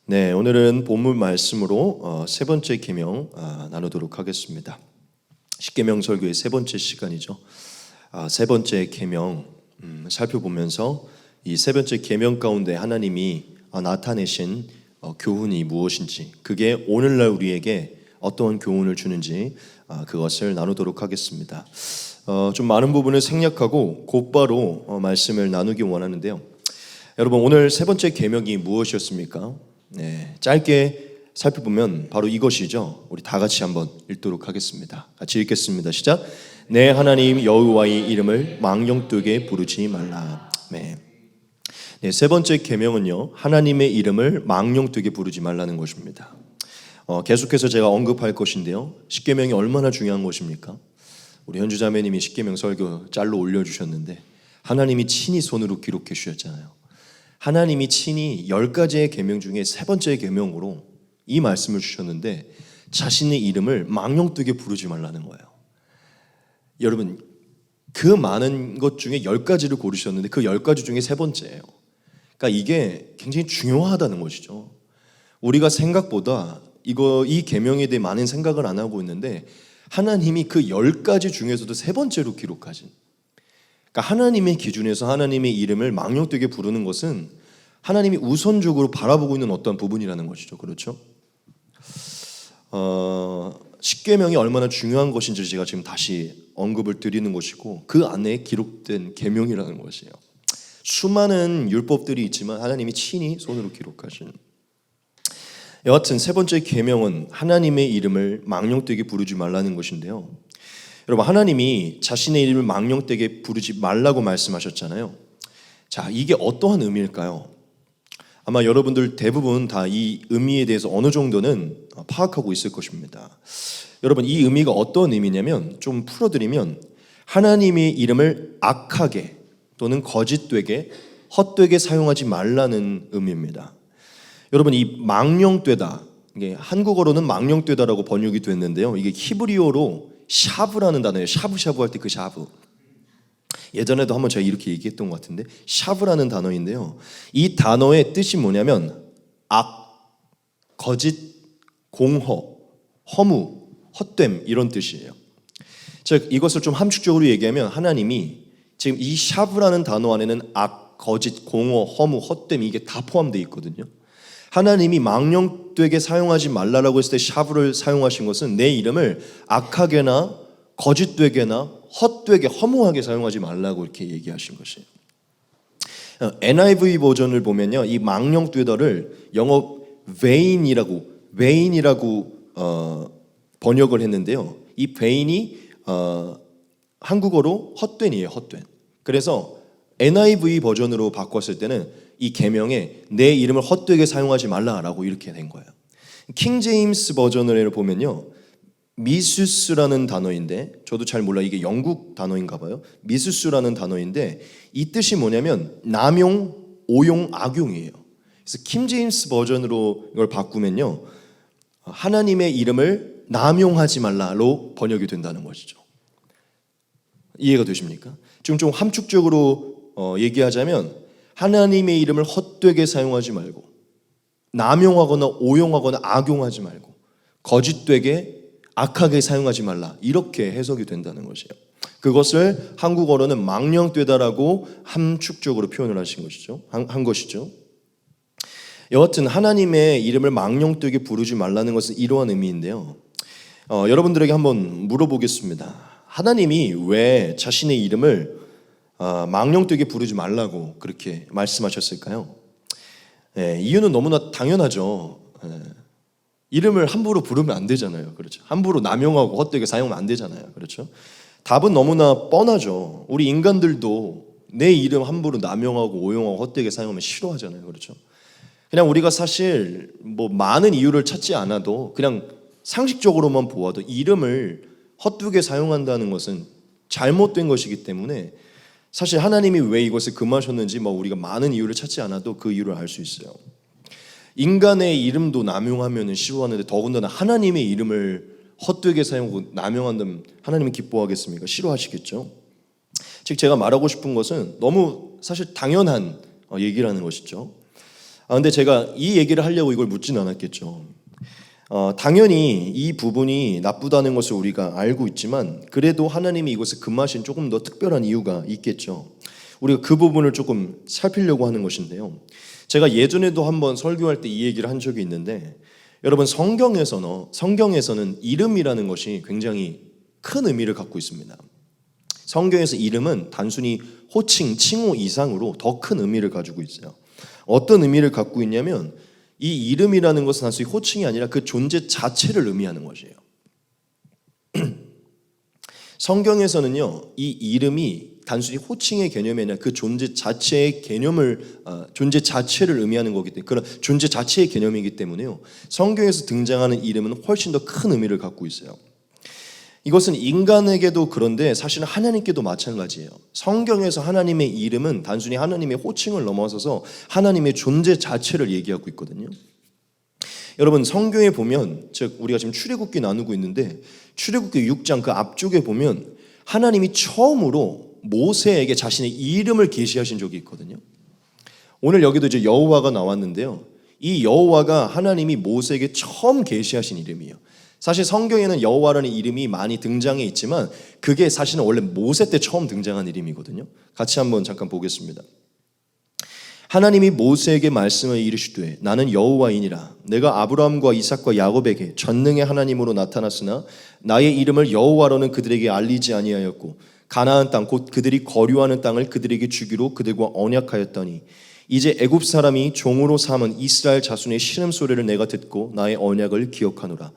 네, 오늘은 본문 말씀으로 세 번째 계명 나누도록 하겠습니다. 십계명 설교의 세 번째 시간이죠. 세 번째 계명 살펴보면서 이 세 번째 계명 가운데 하나님이 나타내신 교훈이 무엇인지, 그게 오늘날 우리에게 어떤 교훈을 주는지 그것을 나누도록 하겠습니다. 좀 많은 부분을 생략하고 곧바로 말씀을 나누기 원하는데요. 여러분, 오늘 세 번째 계명이 무엇이었습니까? 네, 짧게 살펴보면 바로 이것이죠. 우리 다 같이 한번 읽도록 하겠습니다. 같이 읽겠습니다. 시작. 내 하나님 여호와의 이름을 망령되게 부르지 말라. 네, 세 번째 계명은요, 하나님의 이름을 망령되게 부르지 말라는 것입니다. 계속해서 제가 언급할 것인데요, 십계명이 얼마나 중요한 것입니까? 우리 현주 자매님이 십계명 설교 짤로 올려주셨는데 하나님이 친히 손으로 기록해 주셨잖아요. 하나님이 친히 10가지의 계명 중에 세 번째 계명으로 이 말씀을 주셨는데 자신의 이름을 망령되게 부르지 말라는 거예요. 여러분, 그 많은 것 중에 10가지를 고르셨는데 그 10가지 중에 세 번째예요. 그러니까 이게 굉장히 중요하다는 것이죠. 우리가 생각보다 이 계명에 대해 많은 생각을 안 하고 있는데 하나님이 그 10가지 중에서도 세 번째로 기록하신, 그러니까 하나님의 기준에서 하나님의 이름을 망령되게 부르는 것은 하나님이 우선적으로 바라보고 있는 어떤 부분이라는 것이죠. 그렇죠? 십계명이 얼마나 중요한 것인지 제가 지금 다시 언급을 드리는 것이고, 그 안에 기록된 계명이라는 것이에요. 수많은 율법들이 있지만 하나님이 친히 손으로 기록하신, 여하튼 세 번째 계명은 하나님의 이름을 망령되게 부르지 말라는 것인데요. 여러분, 하나님이 자신의 이름을 망령되게 부르지 말라고 말씀하셨잖아요. 자, 이게 어떠한 의미일까요? 아마 여러분들 대부분 다 이 의미에 대해서 어느 정도는 파악하고 있을 것입니다. 여러분, 이 의미가 어떤 의미냐면, 좀 풀어드리면 하나님의 이름을 악하게 또는 거짓되게 헛되게 사용하지 말라는 의미입니다. 여러분, 이 망령되다, 이게 한국어로는 망령되다라고 번역이 됐는데요, 이게 히브리어로 샤브라는 단어예요. 샤브샤브 할 때 그 샤브. 예전에도 한번 제가 이렇게 얘기했던 것 같은데, 샤브라는 단어인데요, 이 단어의 뜻이 뭐냐면 악, 거짓, 공허, 허무, 헛됨, 이런 뜻이에요. 즉, 이것을 좀 함축적으로 얘기하면 하나님이 지금 이 샤브라는 단어 안에는 악, 거짓, 공허, 허무, 헛됨, 이게 다 포함되어 있거든요. 하나님이 망령되게 사용하지 말라라고 했을 때 샤브를 사용하신 것은 내 이름을 악하게나 거짓되게나 헛되게 허무하게 사용하지 말라고 이렇게 얘기하신 것이에요. NIV 버전을 보면요, 이 망령되다를 영어 vain이라고 번역을 했는데요, 이 vain이 한국어로 헛된이에요. 헛된. 그래서 NIV 버전으로 바꿨을 때는 이 계명에 내 이름을 헛되게 사용하지 말라라고 이렇게 된 거예요. 킹 제임스 버전을 보면요, 미수스라는 단어인데, 저도 잘 몰라, 이게 영국 단어인가 봐요. 미수스라는 단어인데 이 뜻이 뭐냐면 남용, 오용, 악용이에요. 그래서 킹 제임스 버전으로 이걸 바꾸면요, 하나님의 이름을 남용하지 말라로 번역이 된다는 것이죠. 이해가 되십니까? 지금 좀 함축적으로 얘기하자면 하나님의 이름을 헛되게 사용하지 말고, 남용하거나 오용하거나 악용하지 말고, 거짓되게 악하게 사용하지 말라, 이렇게 해석이 된다는 것이에요. 그것을 한국어로는 망령되다라고 함축적으로 표현을 한 것이죠. 여하튼 하나님의 이름을 망령되게 부르지 말라는 것은 이러한 의미인데요, 여러분들에게 한번 물어보겠습니다. 하나님이 왜 자신의 이름을 망령되게 부르지 말라고 그렇게 말씀하셨을까요? 이유는 너무나 당연하죠. 이름을 함부로 부르면 안 되잖아요. 그렇죠? 함부로 남용하고 헛되게 사용하면 안 되잖아요. 그렇죠? 답은 너무나 뻔하죠. 우리 인간들도 내 이름 함부로 남용하고 오용하고 헛되게 사용하면 싫어하잖아요. 그렇죠? 그냥 우리가 사실 뭐 많은 이유를 찾지 않아도 그냥 상식적으로만 보아도 이름을 헛되게 사용한다는 것은 잘못된 것이기 때문에 사실 하나님이 왜 이것을 금하셨는지 우리가 많은 이유를 찾지 않아도 그 이유를 알 수 있어요. 인간의 이름도 남용하면 싫어하는데 더군다나 하나님의 이름을 헛되게 사용하고 남용한다면 하나님은 기뻐하겠습니까? 싫어하시겠죠. 즉, 제가 말하고 싶은 것은 너무 사실 당연한 얘기라는 것이죠. 근데 제가 이 얘기를 하려고 이걸 묻지는 않았겠죠. 당연히 이 부분이 나쁘다는 것을 우리가 알고 있지만 그래도 하나님이 이것을 금하신 조금 더 특별한 이유가 있겠죠. 우리가 그 부분을 조금 살피려고 하는 것인데요. 제가 예전에도 한번 설교할 때 이 얘기를 한 적이 있는데 여러분 성경에서는 이름이라는 것이 굉장히 큰 의미를 갖고 있습니다. 성경에서 이름은 단순히 호칭, 칭호 이상으로 더 큰 의미를 가지고 있어요. 어떤 의미를 갖고 있냐면 이 이름이라는 것은 단순히 호칭이 아니라 그 존재 자체를 의미하는 것이에요. 성경에서는요, 이 이름이 단순히 호칭의 개념이 아니라 그 존재 자체의 존재 자체를 의미하는 거기 때문에 그런 존재 자체의 개념이기 때문에요. 성경에서 등장하는 이름은 훨씬 더 큰 의미를 갖고 있어요. 이것은 인간에게도 그런데 사실은 하나님께도 마찬가지예요. 성경에서 하나님의 이름은 단순히 하나님의 호칭을 넘어서서 하나님의 존재 자체를 얘기하고 있거든요. 여러분 성경에 보면 즉 우리가 지금 출애굽기 나누고 있는데 출애굽기 6장 그 앞쪽에 보면 하나님이 처음으로 모세에게 자신의 이름을 계시하신 적이 있거든요. 오늘 여기도 이제 여호와가 나왔는데요. 이 여호와가 하나님이 모세에게 처음 계시하신 이름이에요. 사실 성경에는 여호와라는 이름이 많이 등장해 있지만 그게 사실은 원래 모세 때 처음 등장한 이름이거든요. 같이 한번 잠깐 보겠습니다. 하나님이 모세에게 말씀을 이르시되 나는 여호와이니라. 내가 아브라함과 이삭과 야곱에게 전능의 하나님으로 나타났으나 나의 이름을 여호와로는 그들에게 알리지 아니하였고 가나안 땅 곧 그들이 거류하는 땅을 그들에게 주기로 그들과 언약하였더니 이제 애굽 사람이 종으로 삼은 이스라엘 자손의 신음소리를 내가 듣고 나의 언약을 기억하노라.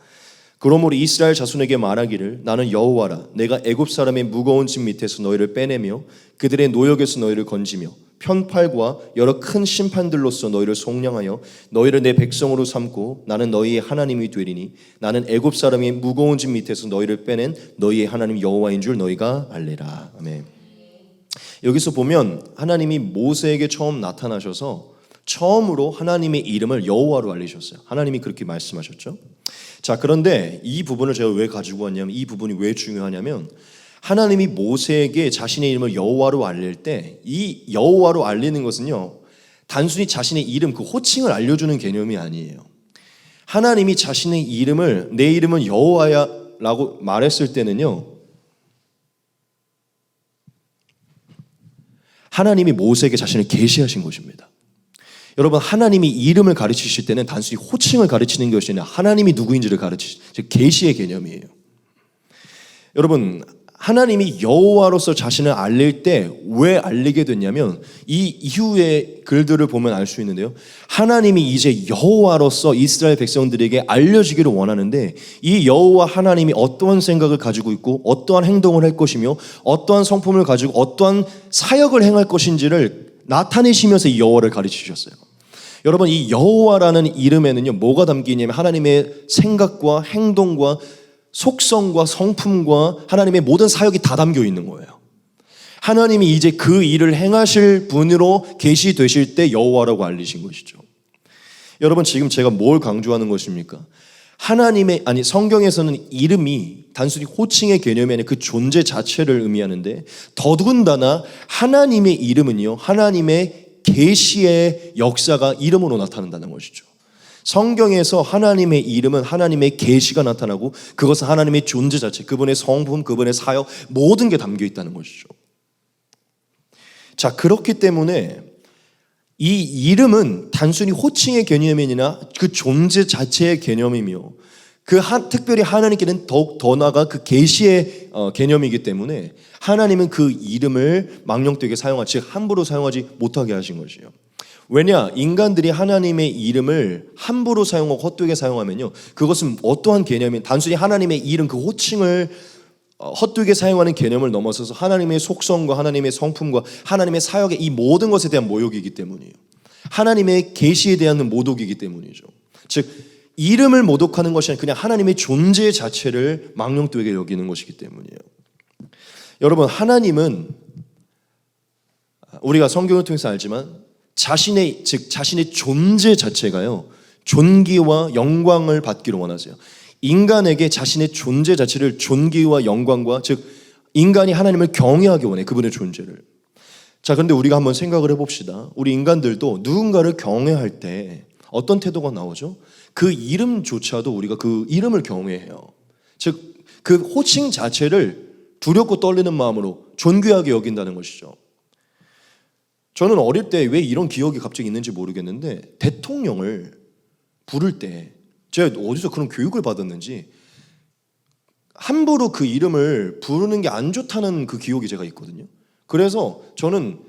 그러므로 이스라엘 자손에게 말하기를 나는 여호와라. 내가 애굽 사람의 무거운 짐 밑에서 너희를 빼내며 그들의 노역에서 너희를 건지며 편팔과 여러 큰 심판들로서 너희를 속량하여 너희를 내 백성으로 삼고 나는 너희의 하나님이 되리니 나는 애굽 사람의 무거운 짐 밑에서 너희를 빼낸 너희의 하나님 여호와인 줄 너희가 알리라. 아멘. 여기서 보면 하나님이 모세에게 처음 나타나셔서 처음으로 하나님의 이름을 여호와로 알리셨어요. 하나님이 그렇게 말씀하셨죠. 자, 그런데 이 부분을 제가 왜 가지고 왔냐면 이 부분이 왜 중요하냐면 하나님이 모세에게 자신의 이름을 여호와로 알릴 때 이 여호와로 알리는 것은요 단순히 자신의 이름 그 호칭을 알려주는 개념이 아니에요. 하나님이 자신의 이름을 내 이름은 여호와야 라고 말했을 때는요 하나님이 모세에게 자신을 계시하신 것입니다. 여러분 하나님이 이름을 가르치실 때는 단순히 호칭을 가르치는 것이 아니라 하나님이 누구인지를 가르치시는 즉 계시의 개념이에요. 여러분 하나님이 여호와로서 자신을 알릴 때 왜 알리게 됐냐면 이 이후의 글들을 보면 알 수 있는데요. 하나님이 이제 여호와로서 이스라엘 백성들에게 알려지기를 원하는데 이 여호와 하나님이 어떠한 생각을 가지고 있고 어떠한 행동을 할 것이며 어떠한 성품을 가지고 어떠한 사역을 행할 것인지를 나타내시면서 이 여호와를 가르치셨어요. 여러분 이 여호와라는 이름에는요 뭐가 담기냐면 하나님의 생각과 행동과 속성과 성품과 하나님의 모든 사역이 다 담겨 있는 거예요. 하나님이 이제 그 일을 행하실 분으로 계시되실 때 여호와라고 알리신 것이죠. 여러분 지금 제가 뭘 강조하는 것입니까? 성경에서는 이름이 단순히 호칭의 개념이 아니라 그 존재 자체를 의미하는데 더군다나 하나님의 이름은요 하나님의 계시의 역사가 이름으로 나타난다는 것이죠. 성경에서 하나님의 이름은 하나님의 계시가 나타나고 그것은 하나님의 존재 자체, 그분의 성품, 그분의 사역 모든 게 담겨 있다는 것이죠. 자, 그렇기 때문에 이 이름은 단순히 호칭의 개념이 아니라 그 존재 자체의 개념이며 특별히 하나님께는 더욱 더 나아가 그 계시의 개념이기 때문에 하나님은 그 이름을 망령되게 즉 함부로 사용하지 못하게 하신 것이에요. 왜냐? 인간들이 하나님의 이름을 함부로 사용하고 헛되게 사용하면요 그것은 어떠한 개념이 단순히 하나님의 이름 그 호칭을 헛되게 사용하는 개념을 넘어서서 하나님의 속성과 하나님의 성품과 하나님의 사역의 이 모든 것에 대한 모욕이기 때문이에요. 하나님의 계시에 대한 모독이기 때문이죠. 즉 이름을 모독하는 것이 아니라 그냥 하나님의 존재 자체를 망령되게 여기는 것이기 때문이에요. 여러분 하나님은 우리가 성경을 통해서 알지만 자신의 존재 자체가요 존귀와 영광을 받기를 원하세요. 인간에게 자신의 존재 자체를 존귀와 영광과 즉 인간이 하나님을 경외하기 원해 그분의 존재를. 자, 그런데 우리가 한번 생각을 해봅시다. 우리 인간들도 누군가를 경외할 때 어떤 태도가 나오죠? 그 이름조차도 우리가 그 이름을 경외해요. 즉, 그 호칭 자체를 두렵고 떨리는 마음으로 존귀하게 여긴다는 것이죠. 저는 어릴 때 왜 이런 기억이 갑자기 있는지 모르겠는데, 대통령을 부를 때 제가 어디서 그런 교육을 받았는지 함부로 그 이름을 부르는 게 안 좋다는 그 기억이 제가 있거든요. 그래서 저는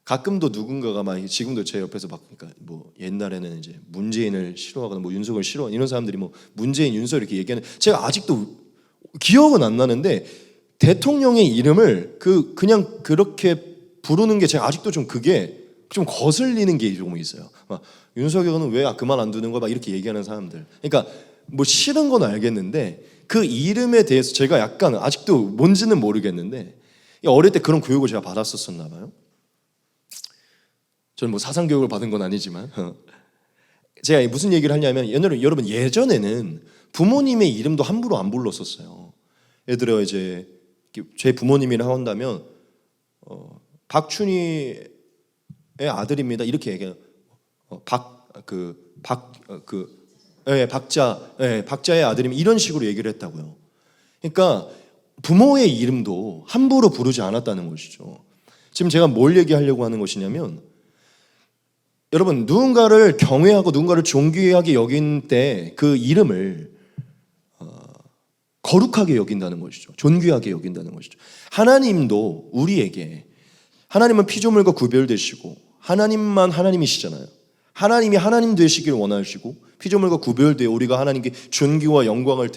가끔도 누군가가 막 지금도 제 옆에서 막, 그러니까 뭐 옛날에는 이제 문재인을 싫어하거나 뭐 윤석열 싫어하는 이런 사람들이 뭐 문재인, 윤석 이렇게 얘기하는, 제가 아직도 기억은 안 나는데 대통령의 이름을 그냥 그렇게 부르는 게 제가 아직도 좀 그게 좀 거슬리는 게 조금 있어요. 막 윤석열은 왜 그만 안 두는 거야? 막 이렇게 얘기하는 사람들. 그러니까 뭐 싫은 건 알겠는데 그 이름에 대해서 제가 약간 아직도 뭔지는 모르겠는데 어릴 때 그런 교육을 제가 받았었나 봐요. 저는 뭐 사상 교육을 받은 건 아니지만 제가 무슨 얘기를 하냐면, 여러분 예전에는 부모님의 이름도 함부로 안 불렀었어요. 예를 들어 이제 제 부모님이라 한다면 박춘희의 아들입니다 이렇게 얘기해요. 박자의 아들이면 이런 식으로 얘기를 했다고요. 그러니까 부모의 이름도 함부로 부르지 않았다는 것이죠. 지금 제가 뭘 얘기하려고 하는 것이냐면, 여러분 누군가를 경외하고 누군가를 존귀하게 여긴 때 그 이름을 거룩하게 여긴다는 것이죠. 존귀하게 여긴다는 것이죠. 하나님도 우리에게, 하나님은 피조물과 구별되시고 하나님만 하나님이시잖아요. 하나님이 하나님 되시기를 원하시고 피조물과 구별되어 우리가 하나님께 존귀와 영광을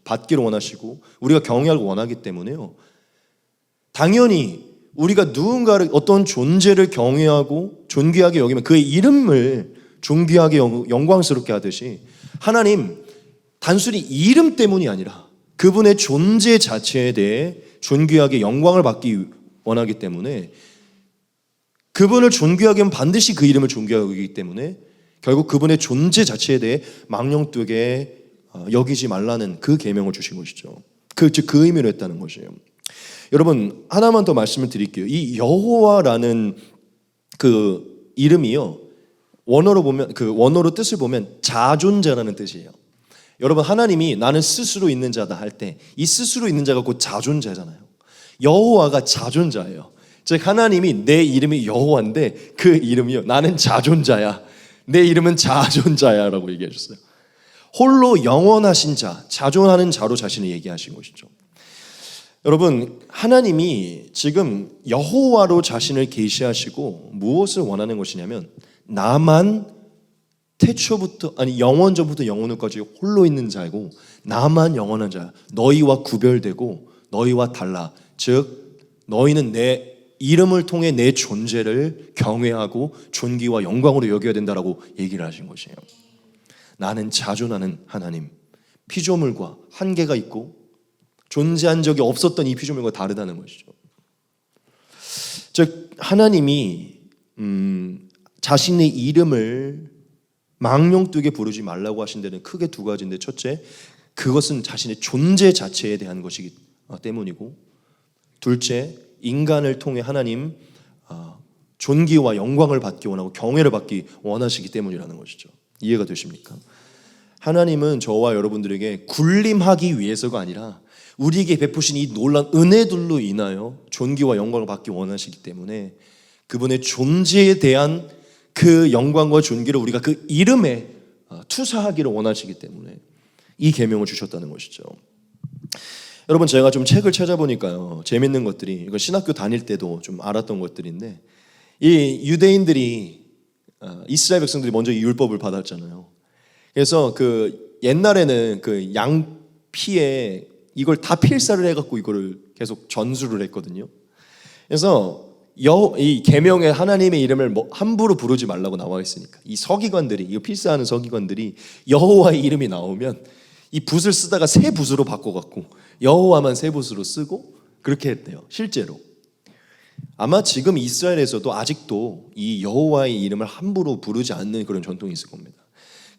받기를 원하시고 우리가 경외하고 원하기 때문에요. 당연히 우리가 누군가를, 어떤 존재를 경외하고 존귀하게 여기면 그의 이름을 존귀하게 영광스럽게 하듯이, 하나님 단순히 이름 때문이 아니라 그분의 존재 자체에 대해 존귀하게 영광을 받기 원하기 때문에, 그분을 존귀하게 하면 반드시 그 이름을 존귀하게 여기기 때문에 결국 그분의 존재 자체에 대해 망령되게 여기지 말라는 그 계명을 주신 것이죠. 그 의미로 했다는 것이에요. 여러분 하나만 더 말씀을 드릴게요. 이 여호와라는 그 이름이요, 원어로 뜻을 보면 자존자라는 뜻이에요. 여러분 하나님이 나는 스스로 있는 자다 할 때 이 스스로 있는 자가 곧 자존자잖아요. 여호와가 자존자예요. 즉 하나님이, 내 이름이 여호와인데 그 이름이요, 나는 자존자야, 내 이름은 자존자야 라고 얘기해 줬어요. 홀로 영원하신 자, 자존하는 자로 자신을 얘기하신 것이죠. 여러분 하나님이 지금 여호와로 자신을 계시하시고 무엇을 원하는 것이냐면, 나만 영원전부터 영원까지 홀로 있는 자고 나만 영원한 자야. 너희와 구별되고 너희와 달라. 즉 너희는 내 이름을 통해 내 존재를 경외하고 존귀와 영광으로 여겨야 된다라고 얘기를 하신 것이에요. 나는 자존하는 하나님, 피조물과 한계가 있고 존재한 적이 없었던 이 피조물과 다르다는 것이죠. 즉 하나님이 자신의 이름을 망령되게 부르지 말라고 하신 데는 크게 두 가지인데, 첫째, 그것은 자신의 존재 자체에 대한 것이기 때문이고, 둘째, 인간을 통해 하나님 존귀와 영광을 받기 원하고 경외를 받기 원하시기 때문이라는 것이죠. 이해가 되십니까? 하나님은 저와 여러분들에게 군림하기 위해서가 아니라 우리에게 베푸신 이 놀라운 은혜들로 인하여 존귀와 영광을 받기 원하시기 때문에, 그분의 존재에 대한 그 영광과 존귀를 우리가 그 이름에 투사하기를 원하시기 때문에 이 계명을 주셨다는 것이죠. 여러분 제가 좀 책을 찾아보니까요, 재밌는 것들이, 이건 신학교 다닐 때도 좀 알았던 것들인데, 이 유대인들이 이스라엘 백성들이 먼저 이 율법을 받았잖아요. 그래서 그 옛날에는 그 양피에 이걸 다 필사를 해갖고 이거를 계속 전수를 했거든요. 그래서 이 계명에 하나님의 이름을 함부로 부르지 말라고 나와 있으니까 이 서기관들이, 이거 필사하는 서기관들이 여호와의 이름이 나오면 이 붓을 쓰다가 새 붓으로 바꿔갖고 여호와만 새 붓으로 쓰고 그렇게 했대요. 실제로 아마 지금 이스라엘에서도 아직도 이 여호와의 이름을 함부로 부르지 않는 그런 전통이 있을 겁니다.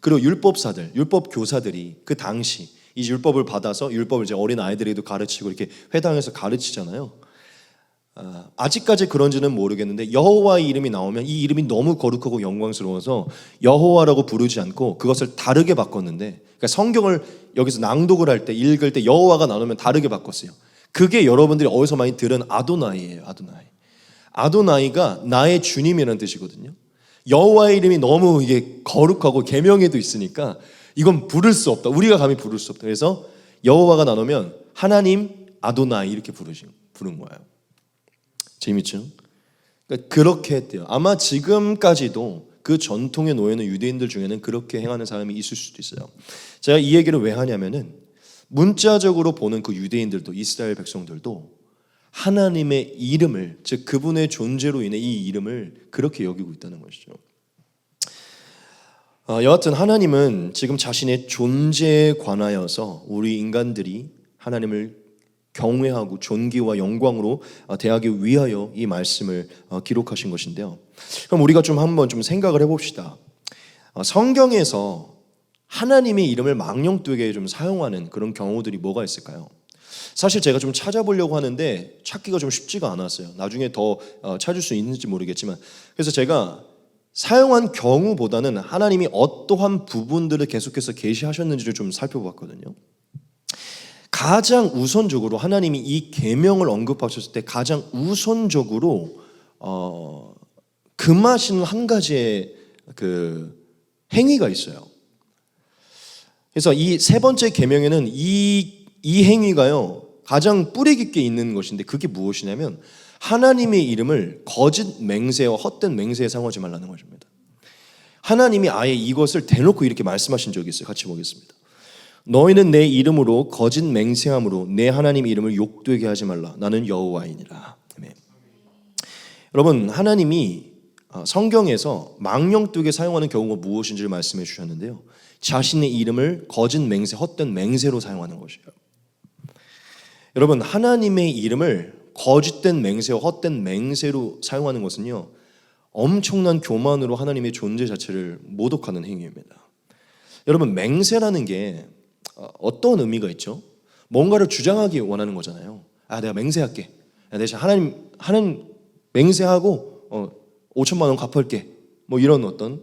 그리고 율법사들, 율법 교사들이 그 당시 이 율법을 받아서 율법을 이제 어린 아이들에게도 가르치고 이렇게 회당에서 가르치잖아요. 아직까지 그런지는 모르겠는데 여호와의 이름이 나오면 이 이름이 너무 거룩하고 영광스러워서 여호와라고 부르지 않고 그것을 다르게 바꿨는데, 그러니까 성경을 여기서 낭독을 할 때 읽을 때 여호와가 나오면 다르게 바꿨어요. 그게 여러분들이 어디서 많이 들은 아도나이예요. 아도나이가 나의 주님이라는 뜻이거든요. 여호와의 이름이 너무 이게 거룩하고 계명에도 있으니까 이건 부를 수 없다. 우리가 감히 부를 수 없다. 그래서 여호와가 나오면 하나님 아도나이 이렇게 부른 거예요. 재밌죠? 그러니까 그렇게 했대요. 아마 지금까지도 그 전통에 놓여있는 유대인들 중에는 그렇게 행하는 사람이 있을 수도 있어요. 제가 이 얘기를 왜 하냐면은 문자적으로 보는 그 유대인들도, 이스라엘 백성들도 하나님의 이름을, 즉 그분의 존재로 인해 이 이름을 그렇게 여기고 있다는 것이죠. 여하튼 하나님은 지금 자신의 존재에 관하여서 우리 인간들이 하나님을 경외하고 존귀와 영광으로 대하기 위하여 이 말씀을 기록하신 것인데요. 그럼 우리가 한번 생각을 해봅시다. 성경에서 하나님의 이름을 망령되게 사용하는 그런 경우들이 뭐가 있을까요? 사실 제가 찾아보려고 하는데 찾기가 쉽지가 않았어요. 나중에 더 찾을 수 있는지 모르겠지만, 그래서 제가 사용한 경우보다는 하나님이 어떠한 부분들을 계속해서 계시하셨는지를 살펴봤거든요. 가장 우선적으로 하나님이 이 계명을 언급하셨을 때 가장 우선적으로 금하시는 한 가지의 그 행위가 있어요. 그래서 이 세 번째 계명에는 이 행위가요 가장 뿌리 깊게 있는 것인데, 그게 무엇이냐면 하나님의 이름을 거짓 맹세와 헛된 맹세에 사용하지 말라는 것입니다. 하나님이 아예 이것을 대놓고 이렇게 말씀하신 적이 있어요. 같이 보겠습니다. 너희는 내 이름으로 거짓 맹세함으로 내 하나님의 이름을 욕되게 하지 말라. 나는 여호와이니라. 아멘. 여러분, 하나님이 성경에서 망령되게 사용하는 경우가 무엇인지를 말씀해 주셨는데요. 자신의 이름을 거짓 맹세, 헛된 맹세로 사용하는 것이에요. 여러분, 하나님의 이름을 거짓된 맹세와 헛된 맹세로 사용하는 것은요, 엄청난 교만으로 하나님의 존재 자체를 모독하는 행위입니다. 여러분, 맹세라는 게 어떤 의미가 있죠? 뭔가를 주장하기 원하는 거잖아요. 내가 맹세할게. 내가 하나님 맹세하고 5천만 원 갚을게. 이런 어떤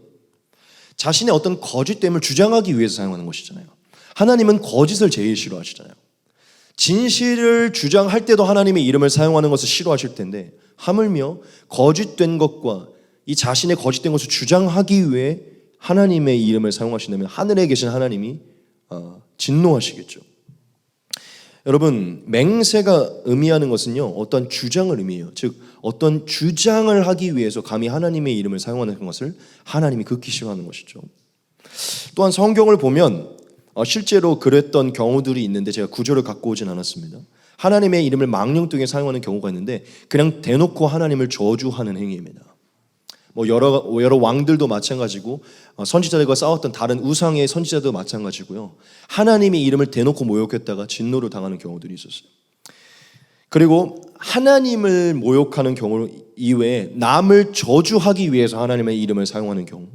자신의 어떤 거짓됨을 주장하기 위해서 사용하는 것이잖아요. 하나님은 거짓을 제일 싫어하시잖아요. 진실을 주장할 때도 하나님의 이름을 사용하는 것을 싫어하실 텐데, 하물며 거짓된 것과 이 자신의 거짓된 것을 주장하기 위해 하나님의 이름을 사용하신다면 하늘에 계신 하나님이 진노하시겠죠. 여러분, 맹세가 의미하는 것은요, 어떤 주장을 의미해요. 즉 어떤 주장을 하기 위해서 감히 하나님의 이름을 사용하는 것을 하나님이 극히 싫어하는 것이죠. 또한 성경을 보면 실제로 그랬던 경우들이 있는데, 제가 구절을 갖고 오진 않았습니다. 하나님의 이름을 망령되게 사용하는 경우가 있는데 그냥 대놓고 하나님을 저주하는 행위입니다. 여러 왕들도 마찬가지고 선지자들과 싸웠던 다른 우상의 선지자도 마찬가지고요. 하나님의 이름을 대놓고 모욕했다가 진노를 당하는 경우들이 있었어요. 그리고 하나님을 모욕하는 경우 이외에 남을 저주하기 위해서 하나님의 이름을 사용하는 경우,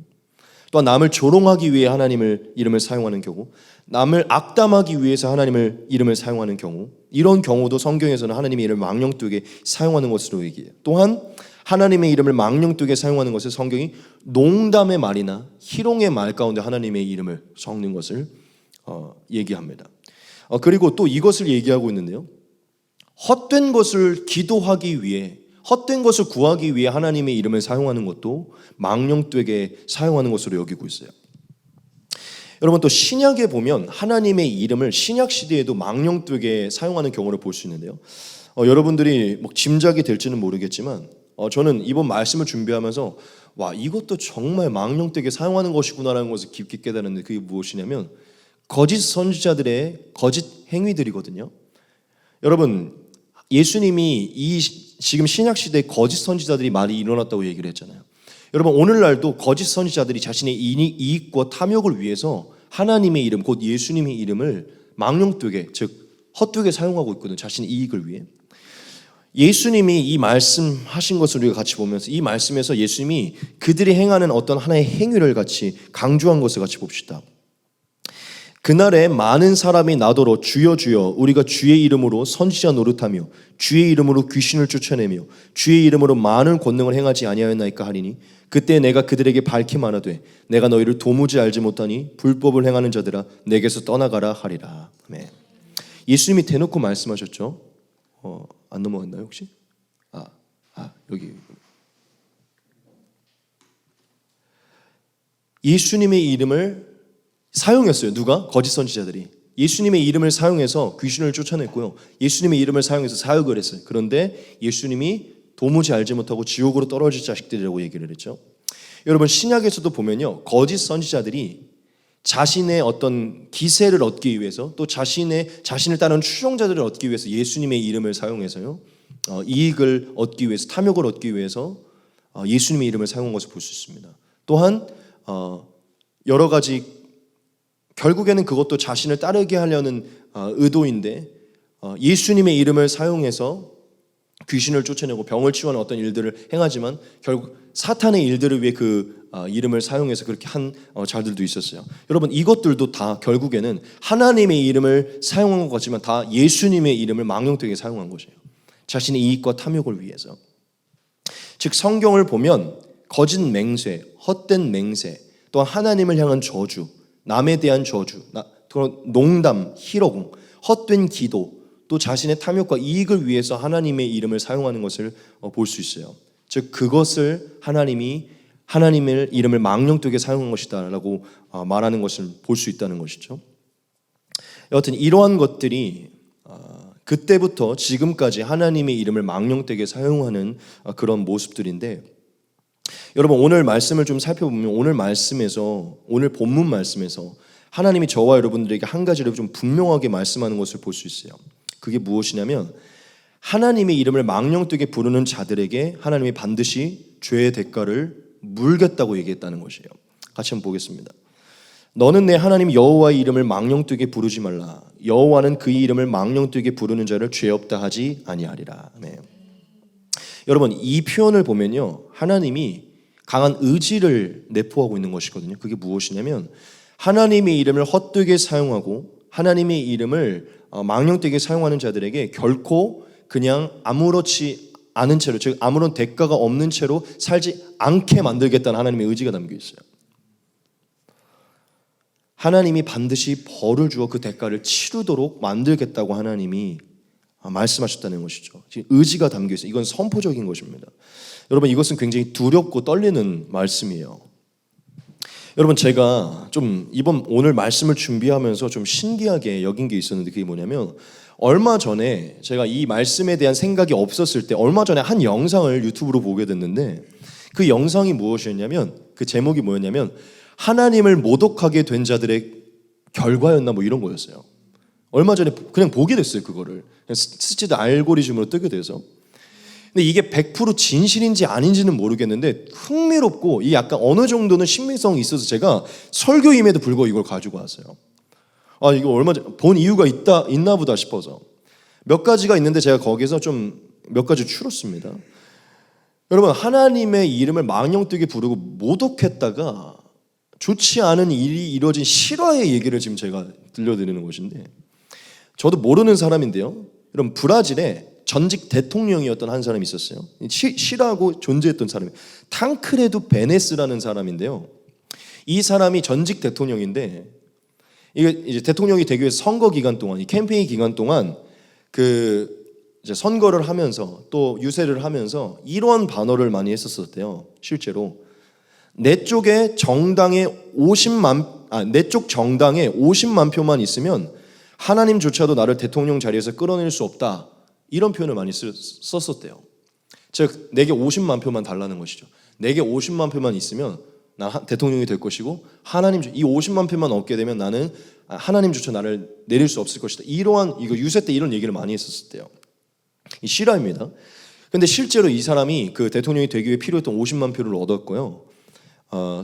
또한 남을 조롱하기 위해 하나님의 이름을 사용하는 경우, 남을 악담하기 위해서 하나님의 이름을 사용하는 경우, 이런 경우도 성경에서는 하나님의 이름을 망령되게 사용하는 것으로 얘기해요. 또한 하나님의 이름을 망령되게 사용하는 것을 성경이 농담의 말이나 희롱의 말 가운데 하나님의 이름을 섞는 것을 얘기합니다. 그리고 또 이것을 얘기하고 있는데요. 헛된 것을 기도하기 위해, 헛된 것을 구하기 위해 하나님의 이름을 사용하는 것도 망령되게 사용하는 것으로 여기고 있어요. 여러분, 또 신약에 보면 하나님의 이름을 신약 시대에도 망령되게 사용하는 경우를 볼 수 있는데요. 여러분들이 짐작이 될지는 모르겠지만 저는 이번 말씀을 준비하면서 이것도 정말 망령되게 사용하는 것이구나라는 것을 깊게 깨달았는데, 그게 무엇이냐면 거짓 선지자들의 거짓 행위들이거든요. 여러분, 예수님이 지금 신약 시대에 거짓 선지자들이 많이 일어났다고 얘기를 했잖아요. 여러분, 오늘날도 거짓 선지자들이 자신의 이익과 탐욕을 위해서 하나님의 이름, 곧 예수님의 이름을 망령되게, 즉 헛되게 사용하고 있거든요. 자신의 이익을 위해. 예수님이 이 말씀하신 것을 우리가 같이 보면서 이 말씀에서 예수님이 그들이 행하는 어떤 하나의 행위를 같이 강조한 것을 같이 봅시다. 그날에 많은 사람이 나더러 주여 주여 우리가 주의 이름으로 선지자 노릇하며 주의 이름으로 귀신을 쫓아내며 주의 이름으로 많은 권능을 행하지 아니하였나이까 하리니 그때 내가 그들에게 밝히 말하되 내가 너희를 도무지 알지 못하니 불법을 행하는 자들아 내게서 떠나가라 하리라. 아멘. 예수님이 대놓고 말씀하셨죠. 안 넘어갔나요 혹시? 여기 예수님의 이름을 사용했어요. 누가? 거짓 선지자들이 예수님의 이름을 사용해서 귀신을 쫓아냈고요. 예수님의 이름을 사용해서 사역을 했어요. 그런데 예수님이 도무지 알지 못하고 지옥으로 떨어질 자식들이라고 얘기를 했죠. 여러분 신약에서도 보면요. 거짓 선지자들이 자신의 어떤 기세를 얻기 위해서 또 자신을 따르는 추종자들을 얻기 위해서 예수님의 이름을 사용해서요. 이익을 얻기 위해서 탐욕을 얻기 위해서 예수님의 이름을 사용한 것을 볼 수 있습니다. 또한 여러 가지 결국에는 그것도 자신을 따르게 하려는 의도인데 예수님의 이름을 사용해서 귀신을 쫓아내고 병을 치유하는 어떤 일들을 행하지만 결국 사탄의 일들을 위해 그 이름을 사용해서 그렇게 한 자들도 있었어요. 여러분 이것들도 다 결국에는 하나님의 이름을 사용한 것 같지만 다 예수님의 이름을 망령되게 사용한 것이에요. 자신의 이익과 탐욕을 위해서. 즉 성경을 보면 거짓 맹세, 헛된 맹세, 또한 하나님을 향한 저주, 남에 대한 저주, 농담, 희롱, 헛된 기도, 또 자신의 탐욕과 이익을 위해서 하나님의 이름을 사용하는 것을 볼 수 있어요. 즉 그것을 하나님의 이름을 망령되게 사용한 것이다라고 말하는 것을 볼 수 있다는 것이죠. 여하튼 이러한 것들이 그때부터 지금까지 하나님의 이름을 망령되게 사용하는 그런 모습들인데 여러분 오늘 말씀을 좀 살펴보면 오늘 본문 말씀에서 하나님이 저와 여러분들에게 한 가지를 좀 분명하게 말씀하는 것을 볼 수 있어요. 그게 무엇이냐면 하나님의 이름을 망령되게 부르는 자들에게 하나님이 반드시 죄의 대가를 물겠다고 얘기했다는 것이에요. 같이 한번 보겠습니다. 너는 내 하나님 여호와의 이름을 망령되게 부르지 말라. 여호와는 그의 이름을 망령되게 부르는 자를 죄 없다 하지 아니하리라. 네. 여러분 이 표현을 보면요. 하나님이 강한 의지를 내포하고 있는 것이거든요. 그게 무엇이냐면 하나님의 이름을 헛되게 사용하고 하나님의 이름을 망령되게 사용하는 자들에게 결코 그냥 아무렇지 않은 채로 즉 아무런 대가가 없는 채로 살지 않게 만들겠다는 하나님의 의지가 담겨 있어요. 하나님이 반드시 벌을 주어 그 대가를 치르도록 만들겠다고 하나님이 말씀하셨다는 것이죠. 지금 의지가 담겨 있어요. 이건 선포적인 것입니다. 여러분 이것은 굉장히 두렵고 떨리는 말씀이에요. 여러분 제가 좀 오늘 말씀을 준비하면서 좀 신기하게 여긴 게 있었는데 그게 뭐냐면 얼마 전에 제가 이 말씀에 대한 생각이 없었을 때 얼마 전에 한 영상을 유튜브로 보게 됐는데 그 영상이 무엇이었냐면 그 제목이 뭐였냐면 하나님을 모독하게 된 자들의 결과였나 뭐 이런 거였어요. 얼마 전에 그냥 보게 됐어요. 그거를 스치도 알고리즘으로 뜨게 돼서. 근데 이게 100% 진실인지 아닌지는 모르겠는데 흥미롭고 이 약간 어느 정도는 신빙성이 있어서 제가 설교임에도 불구하고 이걸 가지고 왔어요. 이거 얼마 전에 본 이유가 있나 보다 싶어서 몇 가지가 있는데 제가 거기서 좀 몇 가지 추렸습니다. 여러분 하나님의 이름을 망령되게 부르고 모독했다가 좋지 않은 일이 이루어진 실화의 얘기를 지금 제가 들려드리는 것인데 저도 모르는 사람인데요. 여러분 브라질에 전직 대통령이었던 한 사람이 있었어요. 실화고 존재했던 사람이 탕크레두 베네스라는 사람인데요. 이 사람이 전직 대통령인데 이제 대통령이 되기 위해서 선거 기간 동안 이 캠페인 기간 동안 이제 선거를 하면서 또 유세를 하면서 이런 반어를 많이 했었대요. 실제로 내 쪽 정당에 50만 표만 있으면 하나님조차도 나를 대통령 자리에서 끌어낼 수 없다. 이런 표현을 많이 썼었대요. 즉 내게 50만 표만 달라는 것이죠. 내게 50만 표만 있으면 난 대통령이 될 것이고 이 50만 표만 얻게 되면 나는 하나님조차 나를 내릴 수 없을 것이다. 이거 유세 때 이런 얘기를 많이 했었대요. 이 실화입니다. 근데 실제로 이 사람이 그 대통령이 되기 위해 필요했던 50만 표를 얻었고요.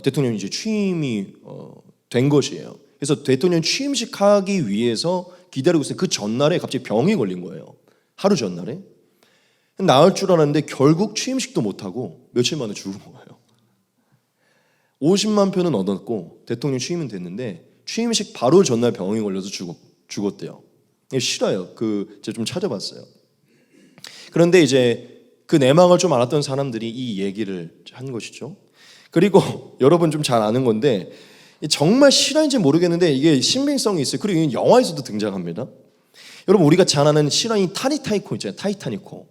대통령이 이제 취임이 된 것이에요. 그래서 대통령 취임식 하기 위해서 기다리고 있어요. 그 전날에 갑자기 병이 걸린 거예요. 하루 전날에. 나을 줄 알았는데 결국 취임식도 못하고 며칠 만에 죽은 거예요. 50만 표는 얻었고 대통령 취임은 됐는데 취임식 바로 전날 병에 걸려서 죽었대요. 이게 싫어요. 제가 좀 찾아봤어요. 그런데 이제 그 내막을 좀 알았던 사람들이 이 얘기를 한 것이죠. 그리고 여러분 좀 잘 아는 건데 정말 실화인지 모르겠는데 이게 신빙성이 있어요. 그리고 이건 영화에서도 등장합니다. 여러분 우리가 잘 아는 실화인 타이타니코 있잖아요. 타이타니코.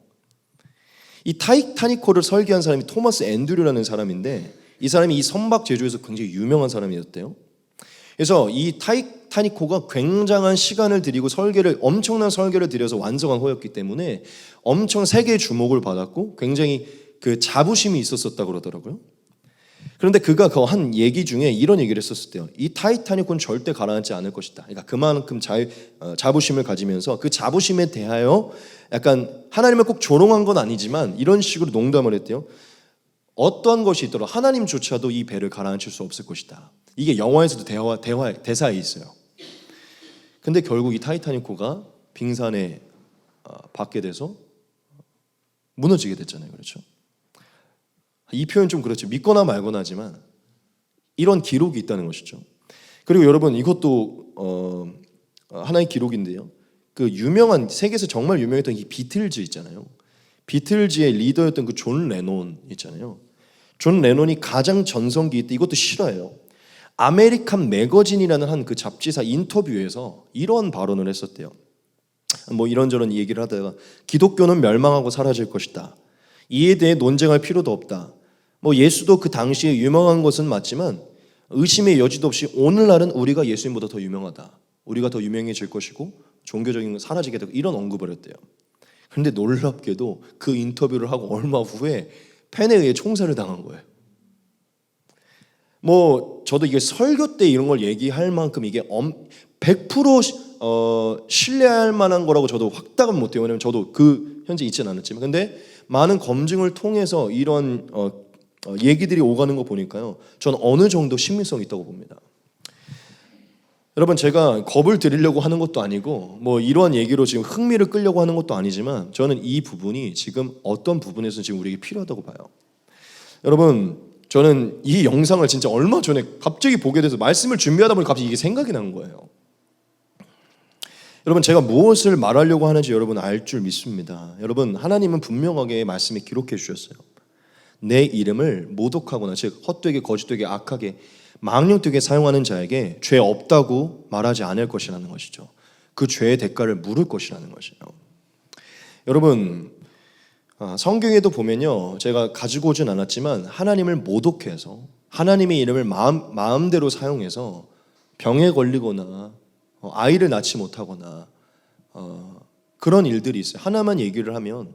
이 타이타니코를 설계한 사람이 토마스 앤드류라는 사람인데 이 사람이 이 선박 제조에서 굉장히 유명한 사람이었대요. 그래서 이 타이타니코가 굉장한 시간을 들이고 엄청난 설계를 들여서 완성한 호였기 때문에 엄청 세계의 주목을 받았고 굉장히 그 자부심이 있었었다고 그러더라고요. 그런데 그가 그 한 얘기 중에 이런 얘기를 했었대요. 이 타이타닉은 절대 가라앉지 않을 것이다. 그러니까 그만큼 자부심을 가지면서 그 자부심에 대하여 약간 하나님을 꼭 조롱한 건 아니지만 이런 식으로 농담을 했대요. 어떠한 것이 있더라도 하나님조차도 이 배를 가라앉힐 수 없을 것이다. 이게 영화에서도 대사에 있어요. 근데 결국 이 타이타닉호가 빙산에 받게 돼서 무너지게 됐잖아요. 그렇죠? 이 표현 좀 그렇죠. 믿거나 말거나 하지만 이런 기록이 있다는 것이죠. 그리고 여러분 이것도 하나의 기록인데요. 그 유명한 세계에서 정말 유명했던 이 비틀즈 있잖아요. 비틀즈의 리더였던 그 존 레논 있잖아요. 존 레논이 가장 전성기 때 이것도 실화예요. 아메리칸 매거진이라는 한 그 잡지사 인터뷰에서 이런 발언을 했었대요. 뭐 이런저런 얘기를 하다가 기독교는 멸망하고 사라질 것이다. 이에 대해 논쟁할 필요도 없다. 뭐 예수도 그 당시에 유명한 것은 맞지만 의심의 여지도 없이 오늘날은 우리가 예수님보다 더 유명하다. 우리가 더 유명해질 것이고 종교적인 건 사라지게 되고 이런 언급을 했대요. 그런데 놀랍게도 그 인터뷰를 하고 얼마 후에 팬에 의해 총살을 당한 거예요. 뭐 저도 이게 설교 때 이런 걸 얘기할 만큼 이게 100% 신뢰할 만한 거라고 저도 확답은 못해요. 왜냐면 저도 그 현재 있지는 않았지만 근데 많은 검증을 통해서 이런 얘기들이 오가는 거 보니까요. 전 어느 정도 신빙성이 있다고 봅니다. 여러분 제가 겁을 드리려고 하는 것도 아니고 뭐 이러한 얘기로 지금 흥미를 끌려고 하는 것도 아니지만 저는 이 부분이 지금 어떤 부분에서 지금 우리에게 필요하다고 봐요. 여러분 저는 이 영상을 진짜 얼마 전에 갑자기 보게 돼서 말씀을 준비하다 보니 갑자기 이게 생각이 난 거예요. 여러분 제가 무엇을 말하려고 하는지 여러분 알 줄 믿습니다. 여러분 하나님은 분명하게 말씀에 기록해 주셨어요. 내 이름을 모독하거나 즉 헛되게 거짓되게 악하게 망령되게 사용하는 자에게 죄 없다고 말하지 않을 것이라는 것이죠. 그 죄의 대가를 물을 것이라는 것이에요. 여러분 성경에도 보면요. 제가 가지고 오진 않았지만 하나님을 모독해서 하나님의 이름을 마음대로 사용해서 병에 걸리거나 아이를 낳지 못하거나 그런 일들이 있어요. 하나만 얘기를 하면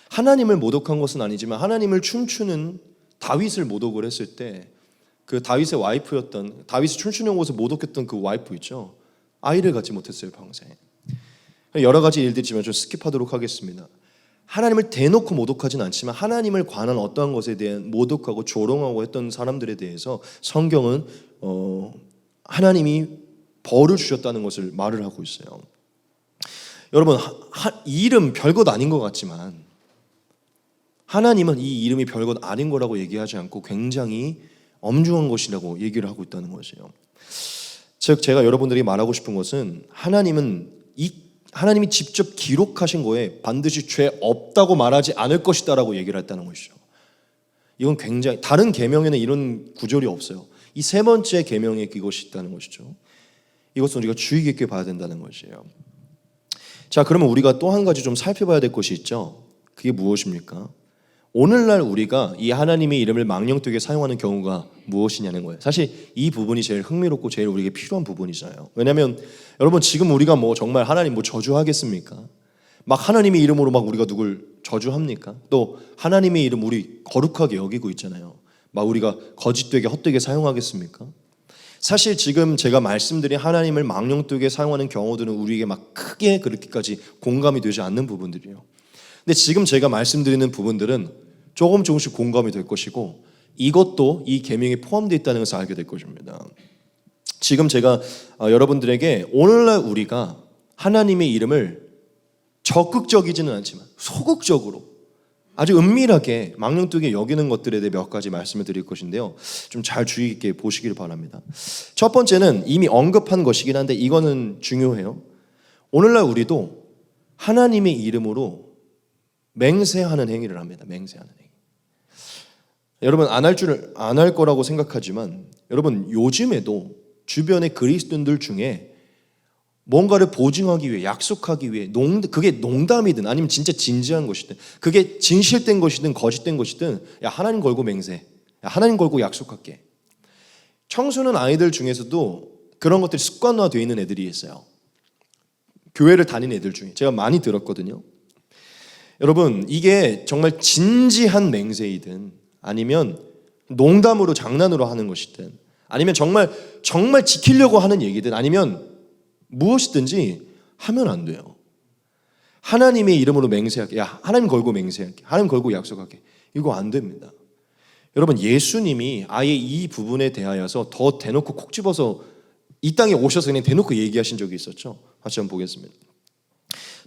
하나님을 모독한 것은 아니지만 하나님을 춤추는 다윗을 모독을 했을 때 그 다윗의 와이프였던 다윗이 춤추는 곳을 모독했던 그 와이프 있죠. 아이를 갖지 못했어요. 평생. 여러 가지 일들이 있지만 좀 스킵하도록 하겠습니다. 하나님을 대놓고 모독하진 않지만 하나님을 관한 어떠한 것에 대한 모독하고 조롱하고 했던 사람들에 대해서 성경은 하나님이 벌을 주셨다는 것을 말을 하고 있어요. 여러분 이 이름 별것 아닌 것 같지만 하나님은 이 이름이 별것 아닌 거라고 얘기하지 않고 굉장히 엄중한 것이라고 얘기를 하고 있다는 것이에요. 즉 제가 여러분들이 말하고 싶은 것은 하나님이 직접 기록하신 거에 반드시 죄 없다고 말하지 않을 것이다라고 얘기를 했다는 것이죠. 이건 굉장히 다른 계명에는 이런 구절이 없어요. 이 세 번째 계명에 이것이 있다는 것이죠. 이것은 우리가 주의 깊게 봐야 된다는 것이에요. 자, 그러면 우리가 또 한 가지 좀 살펴봐야 될 것이 있죠. 그게 무엇입니까? 오늘날 우리가 이 하나님의 이름을 망령되게 사용하는 경우가 무엇이냐는 거예요. 사실 이 부분이 제일 흥미롭고 제일 우리에게 필요한 부분이잖아요. 왜냐하면 여러분 지금 우리가 뭐 정말 하나님 뭐 저주하겠습니까? 막 하나님의 이름으로 막 우리가 누굴 저주합니까? 또 하나님의 이름 우리 거룩하게 여기고 있잖아요. 막 우리가 거짓되게 헛되게 사용하겠습니까? 사실 지금 제가 말씀드린 하나님을 망령되게 사용하는 경우들은 우리에게 막 크게 그렇게까지 공감이 되지 않는 부분들이에요. 근데 지금 제가 말씀드리는 부분들은 조금씩 공감이 될 것이고 이것도 이 계명에 포함되어 있다는 것을 알게 될 것입니다. 지금 제가 여러분들에게 오늘날 우리가 하나님의 이름을 적극적이지는 않지만 소극적으로 아주 은밀하게 망령되게 여기는 것들에 대해 몇 가지 말씀을 드릴 것인데요. 좀 잘 주의 깊게 보시기를 바랍니다. 첫 번째는 이미 언급한 것이긴 한데 이거는 중요해요. 오늘날 우리도 하나님의 이름으로 맹세하는 행위를 합니다. 맹세하는 행위. 여러분 안 할 거라고 생각하지만 여러분 요즘에도 주변의 그리스도인들 중에 뭔가를 보증하기 위해 약속하기 위해 그게 농담이든 아니면 진짜 진지한 것이든 그게 진실된 것이든 거짓된 것이든 야 하나님 걸고 맹세, 야 하나님 걸고 약속할게. 청소년 아이들 중에서도 그런 것들이 습관화되어 있는 애들이 있어요. 교회를 다니는 애들 중에 제가 많이 들었거든요. 여러분 이게 정말 진지한 맹세이든 아니면 농담으로 장난으로 하는 것이든 아니면 정말 지키려고 하는 얘기든 아니면 무엇이든지 하면 안 돼요. 하나님의 이름으로 맹세할게. 야, 하나님 걸고 맹세할게. 하나님 걸고 약속할게. 이거 안 됩니다. 여러분, 예수님이 아예 이 부분에 대하여서 더 대놓고 콕 집어서 이 땅에 오셔서 그냥 대놓고 얘기하신 적이 있었죠. 같이 한번 보겠습니다.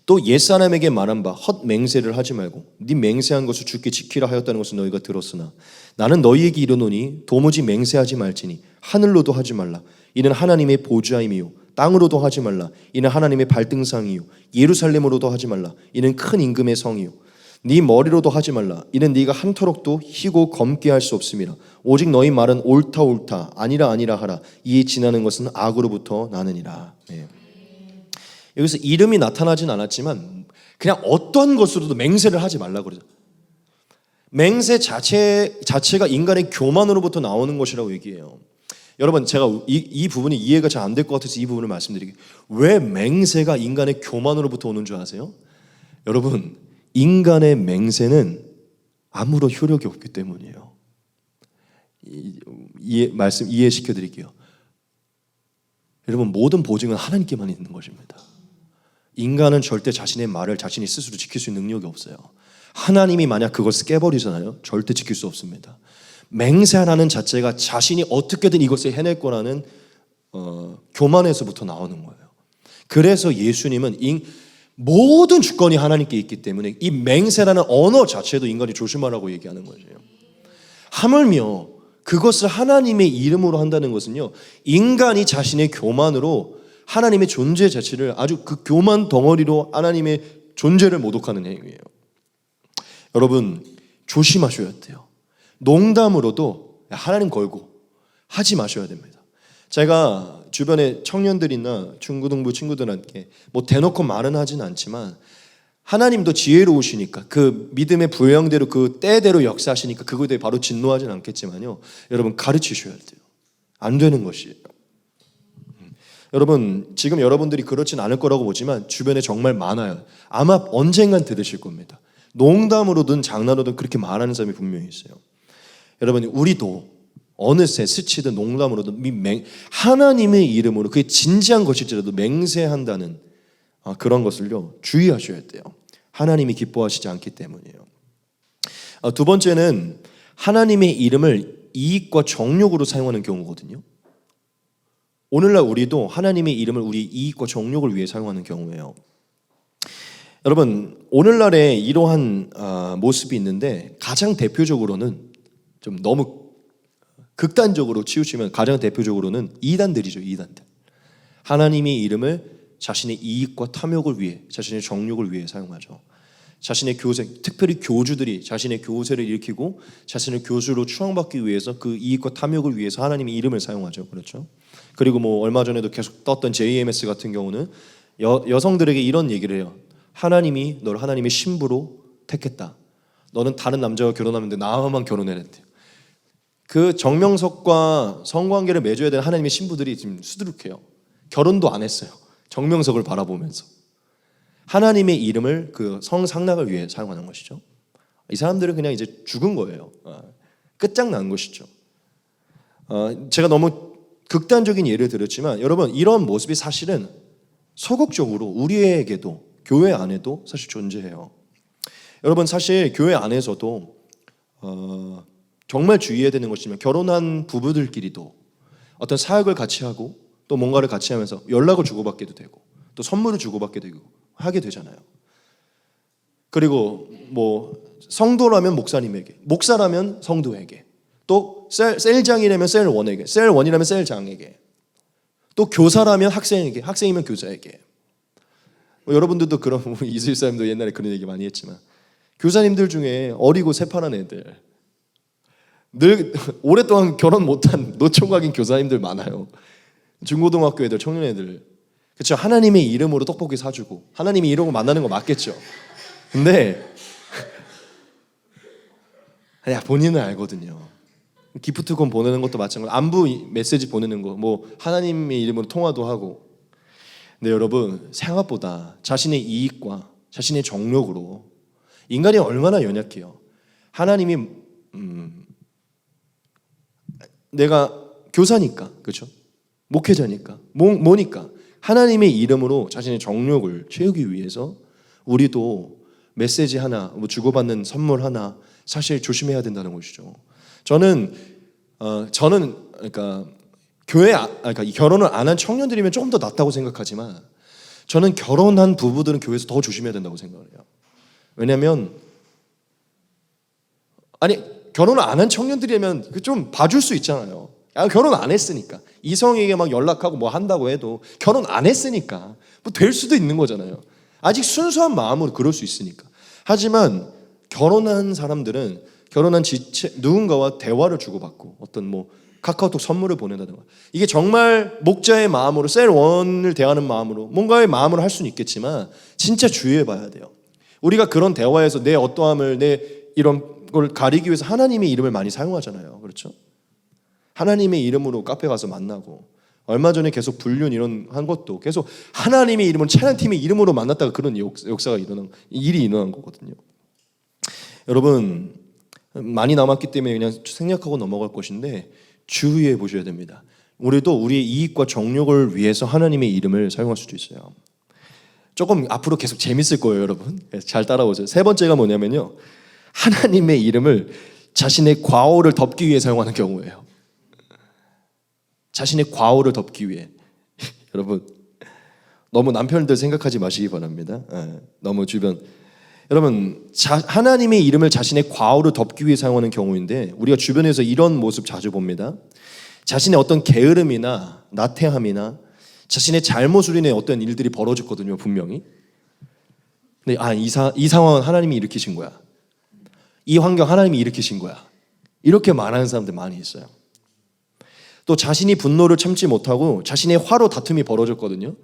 또 옛사람에게 말한 바 헛 맹세를 하지 말고 네 맹세한 것을 주께 지키라 하였다는 것을 너희가 들었으나 나는 너희에게 이르노니 도무지 맹세하지 말지니 하늘로도 하지 말라. 이는 하나님의 보좌임이요 땅으로도 하지 말라. 이는 하나님의 발등상이요 예루살렘으로도 하지 말라. 이는 큰 임금의 성이요 네 머리로도 하지 말라. 이는 네가 한터럭도 희고 검게 할 수 없음이라. 오직 너희 말은 옳다 옳다 아니라 아니라 하라. 이에 지나는 것은 악으로부터 나느니라. 네. 여기서 이름이 나타나진 않았지만 그냥 어떤 것으로도 맹세를 하지 말라고 그러죠. 맹세 자체가 인간의 교만으로부터 나오는 것이라고 얘기해요. 여러분 제가 이 부분이 이해가 잘 안 될 것 같아서 이 부분을 말씀드리게. 왜 맹세가 인간의 교만으로부터 오는 줄 아세요? 여러분 인간의 맹세는 아무런 효력이 없기 때문이에요. 말씀 이해시켜 드릴게요. 여러분 모든 보증은 하나님께만 있는 것입니다. 인간은 절대 자신의 말을 자신이 스스로 지킬 수 있는 능력이 없어요. 하나님이 만약 그것을 깨버리잖아요. 절대 지킬 수 없습니다. 맹세하는 자체가 자신이 어떻게든 이것을 해낼 거라는 교만에서부터 나오는 거예요. 그래서 예수님은 모든 주권이 하나님께 있기 때문에 이 맹세라는 언어 자체도 인간이 조심하라고 얘기하는 거죠. 하물며 그것을 하나님의 이름으로 한다는 것은요, 인간이 자신의 교만으로 하나님의 존재 자체를 아주 그 교만 덩어리로 하나님의 존재를 모독하는 행위예요. 여러분 조심하셔야 돼요. 농담으로도 하나님 걸고 하지 마셔야 됩니다. 제가 주변에 청년들이나 중고등부 친구들한테 뭐 대놓고 말은 하진 않지만 하나님도 지혜로우시니까 그 믿음의 분량대로 그 때대로 역사하시니까 그거에 대해 바로 진노하진 않겠지만요. 여러분 가르치셔야 돼요. 안 되는 것이에요. 여러분 지금 여러분들이 그렇진 않을 거라고 보지만 주변에 정말 많아요. 아마 언젠간 들으실 겁니다. 농담으로든 장난으로든 그렇게 말하는 사람이 분명히 있어요. 여러분 우리도 어느새 스치든 농담으로든 하나님의 이름으로 그게 진지한 것일지라도 맹세한다는 그런 것을요 주의하셔야 돼요. 하나님이 기뻐하시지 않기 때문이에요. 두 번째는 하나님의 이름을 이익과 정욕으로 사용하는 경우거든요. 오늘날 우리도 하나님의 이름을 우리 이익과 정욕을 위해 사용하는 경우예요. 여러분 오늘날에 이러한 모습이 있는데 가장 대표적으로는 좀 너무 극단적으로 치우치면 가장 대표적으로는 이단들이죠. 이단들. 하나님의 이름을 자신의 이익과 탐욕을 위해 자신의 정욕을 위해 사용하죠. 자신의 교세, 특별히 교주들이 자신의 교세를 일으키고 자신의 교수로 추앙받기 위해서 그 이익과 탐욕을 위해서 하나님의 이름을 사용하죠. 그렇죠? 그리고 뭐 얼마 전에도 계속 떴던 JMS 같은 경우는 여성들에게 이런 얘기를 해요. 하나님이 너를 하나님의 신부로 택했다. 너는 다른 남자와 결혼하면 돼. 나와만 결혼해야 돼. 그 정명석과 성관계를 맺어야 되는 하나님의 신부들이 지금 수두룩해요. 결혼도 안 했어요. 정명석을 바라보면서. 하나님의 이름을 그 성상납을 위해 사용하는 것이죠. 이 사람들은 그냥 이제 죽은 거예요. 끝장난 것이죠. 제가 너무 극단적인 예를 들었지만 여러분 이런 모습이 사실은 소극적으로 우리에게도 교회 안에도 사실 존재해요. 여러분 사실 교회 안에서도 정말 주의해야 되는 것이지만 결혼한 부부들끼리도 어떤 사역을 같이 하고 또 뭔가를 같이 하면서 연락을 주고받게도 되고 또 선물을 주고받게 되고 하게 되잖아요. 그리고 뭐 성도라면 목사님에게, 목사라면 성도에게, 또 셀장이라면 셀원에게, 셀원이라면 셀장에게, 또 교사라면 학생에게, 학생이면 교사에게. 여러분들도 그런 이스라엘 사람도 옛날에 그런 얘기 많이 했지만 교사님들 중에 어리고 새파란 애들, 늘 오랫동안 결혼 못한 노총각인 교사님들 많아요. 중고등학교 애들, 청년 애들. 그렇죠. 하나님의 이름으로 떡볶이 사주고 하나님의 이름으로 만나는 거 맞겠죠. 근데 그냥 본인은 알거든요. 기프트콘 보내는 것도 마찬가지고 안부 메시지 보내는 거, 뭐 하나님의 이름으로 통화도 하고. 근데 여러분, 생각보다 자신의 이익과 자신의 정력으로 인간이 얼마나 연약해요. 하나님이 내가 교사니까, 그렇죠? 목회자니까, 뭐니까 하나님의 이름으로 자신의 정력을 채우기 위해서 우리도 메시지 하나, 뭐 주고받는 선물 하나 사실 조심해야 된다는 것이죠. 저는 그러니까 그러니까 결혼을 안 한 청년들이면 조금 더 낫다고 생각하지만 저는 결혼한 부부들은 교회에서 더 조심해야 된다고 생각을 해요. 왜냐하면 결혼을 안 한 청년들이면 좀 봐줄 수 있잖아요. 결혼 안 했으니까 이성에게 막 연락하고 뭐 한다고 해도 결혼 안 했으니까 뭐 될 수도 있는 거잖아요. 아직 순수한 마음으로 그럴 수 있으니까. 하지만 결혼한 사람들은 결혼한 누군가와 대화를 주고받고 어떤 뭐 카카오톡 선물을 보낸다든가, 이게 정말 목자의 마음으로 셀원을 대하는 마음으로 뭔가의 마음으로 할 수는 있겠지만 진짜 주의해봐야 돼요. 우리가 그런 대화에서 내 어떠함을, 내 이런 걸 가리기 위해서 하나님의 이름을 많이 사용하잖아요. 그렇죠? 하나님의 이름으로 카페 가서 만나고, 얼마 전에 계속 불륜 이런 한 것도 계속 하나님의 이름으로, 찬양팀의 이름으로 만났다가 그런 역사가 일이 일어난 거거든요. 여러분, 많이 남았기 때문에 그냥 생략하고 넘어갈 것인데 주의해 보셔야 됩니다. 우리도 우리의 이익과 정욕을 위해서 하나님의 이름을 사용할 수도 있어요. 조금 앞으로 계속 재밌을 거예요, 여러분. 잘 따라오세요. 세 번째가 뭐냐면요, 하나님의 이름을 자신의 과오를 덮기 위해 사용하는 경우예요. 자신의 과오를 덮기 위해. 여러분, 너무 남편들 생각하지 마시기 바랍니다. 너무 주변. 여러분, 하나님의 이름을 자신의 과오를 덮기 위해 사용하는 경우인데 우리가 주변에서 이런 모습 자주 봅니다. 자신의 어떤 게으름이나 나태함이나 자신의 잘못으로 인해 어떤 일들이 벌어졌거든요, 분명히. 근데 이 상황은 하나님이 일으키신 거야. 이 환경 하나님이 일으키신 거야. 이렇게 말하는 사람들 많이 있어요. 또 자신이 분노를 참지 못하고 자신의 화로 다툼이 벌어졌거든요.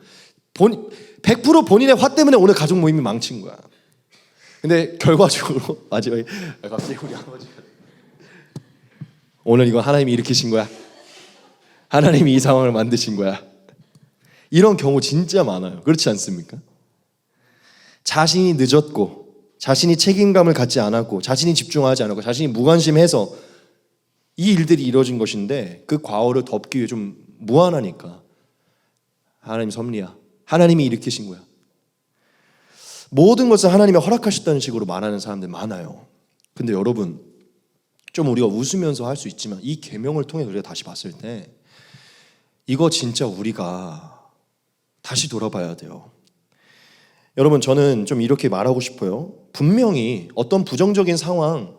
100% 본인의 화 때문에 오늘 가족 모임이 망친 거야. 근데 결과적으로 마지막에 갑자기 우리 아버지가 오늘 이거 하나님이 일으키신 거야. 하나님이 이 상황을 만드신 거야. 이런 경우 진짜 많아요. 그렇지 않습니까? 자신이 늦었고, 자신이 책임감을 갖지 않았고, 자신이 집중하지 않았고, 자신이 무관심해서 이 일들이 이루어진 것인데 그 과오를 덮기 위해 좀 무안하니까 하나님 섭리야. 하나님이 일으키신 거야. 모든 것을 하나님이 허락하셨다는 식으로 말하는 사람들 많아요. 근데 여러분, 좀 우리가 웃으면서 할 수 있지만 이 계명을 통해 우리가 다시 봤을 때 이거 진짜 우리가 다시 돌아봐야 돼요. 여러분, 저는 좀 이렇게 말하고 싶어요. 분명히 어떤 부정적인 상황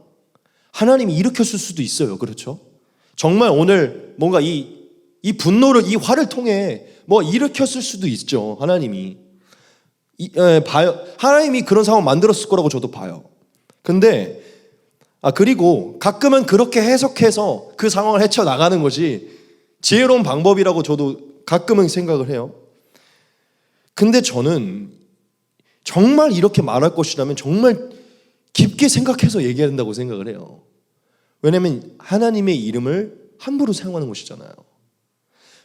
하나님이 일으켰을 수도 있어요. 그렇죠? 정말 오늘 뭔가 이 분노를, 이 화를 통해 뭐 일으켰을 수도 있죠. 하나님이 봐요. 하나님이 그런 상황 만들었을 거라고 저도 봐요. 근데 그리고 가끔은 그렇게 해석해서 그 상황을 헤쳐나가는 것이 지혜로운 방법이라고 저도 가끔은 생각을 해요. 근데 저는 정말 이렇게 말할 것이라면 정말 깊게 생각해서 얘기해야 된다고 생각을 해요. 왜냐하면 하나님의 이름을 함부로 사용하는 것이잖아요.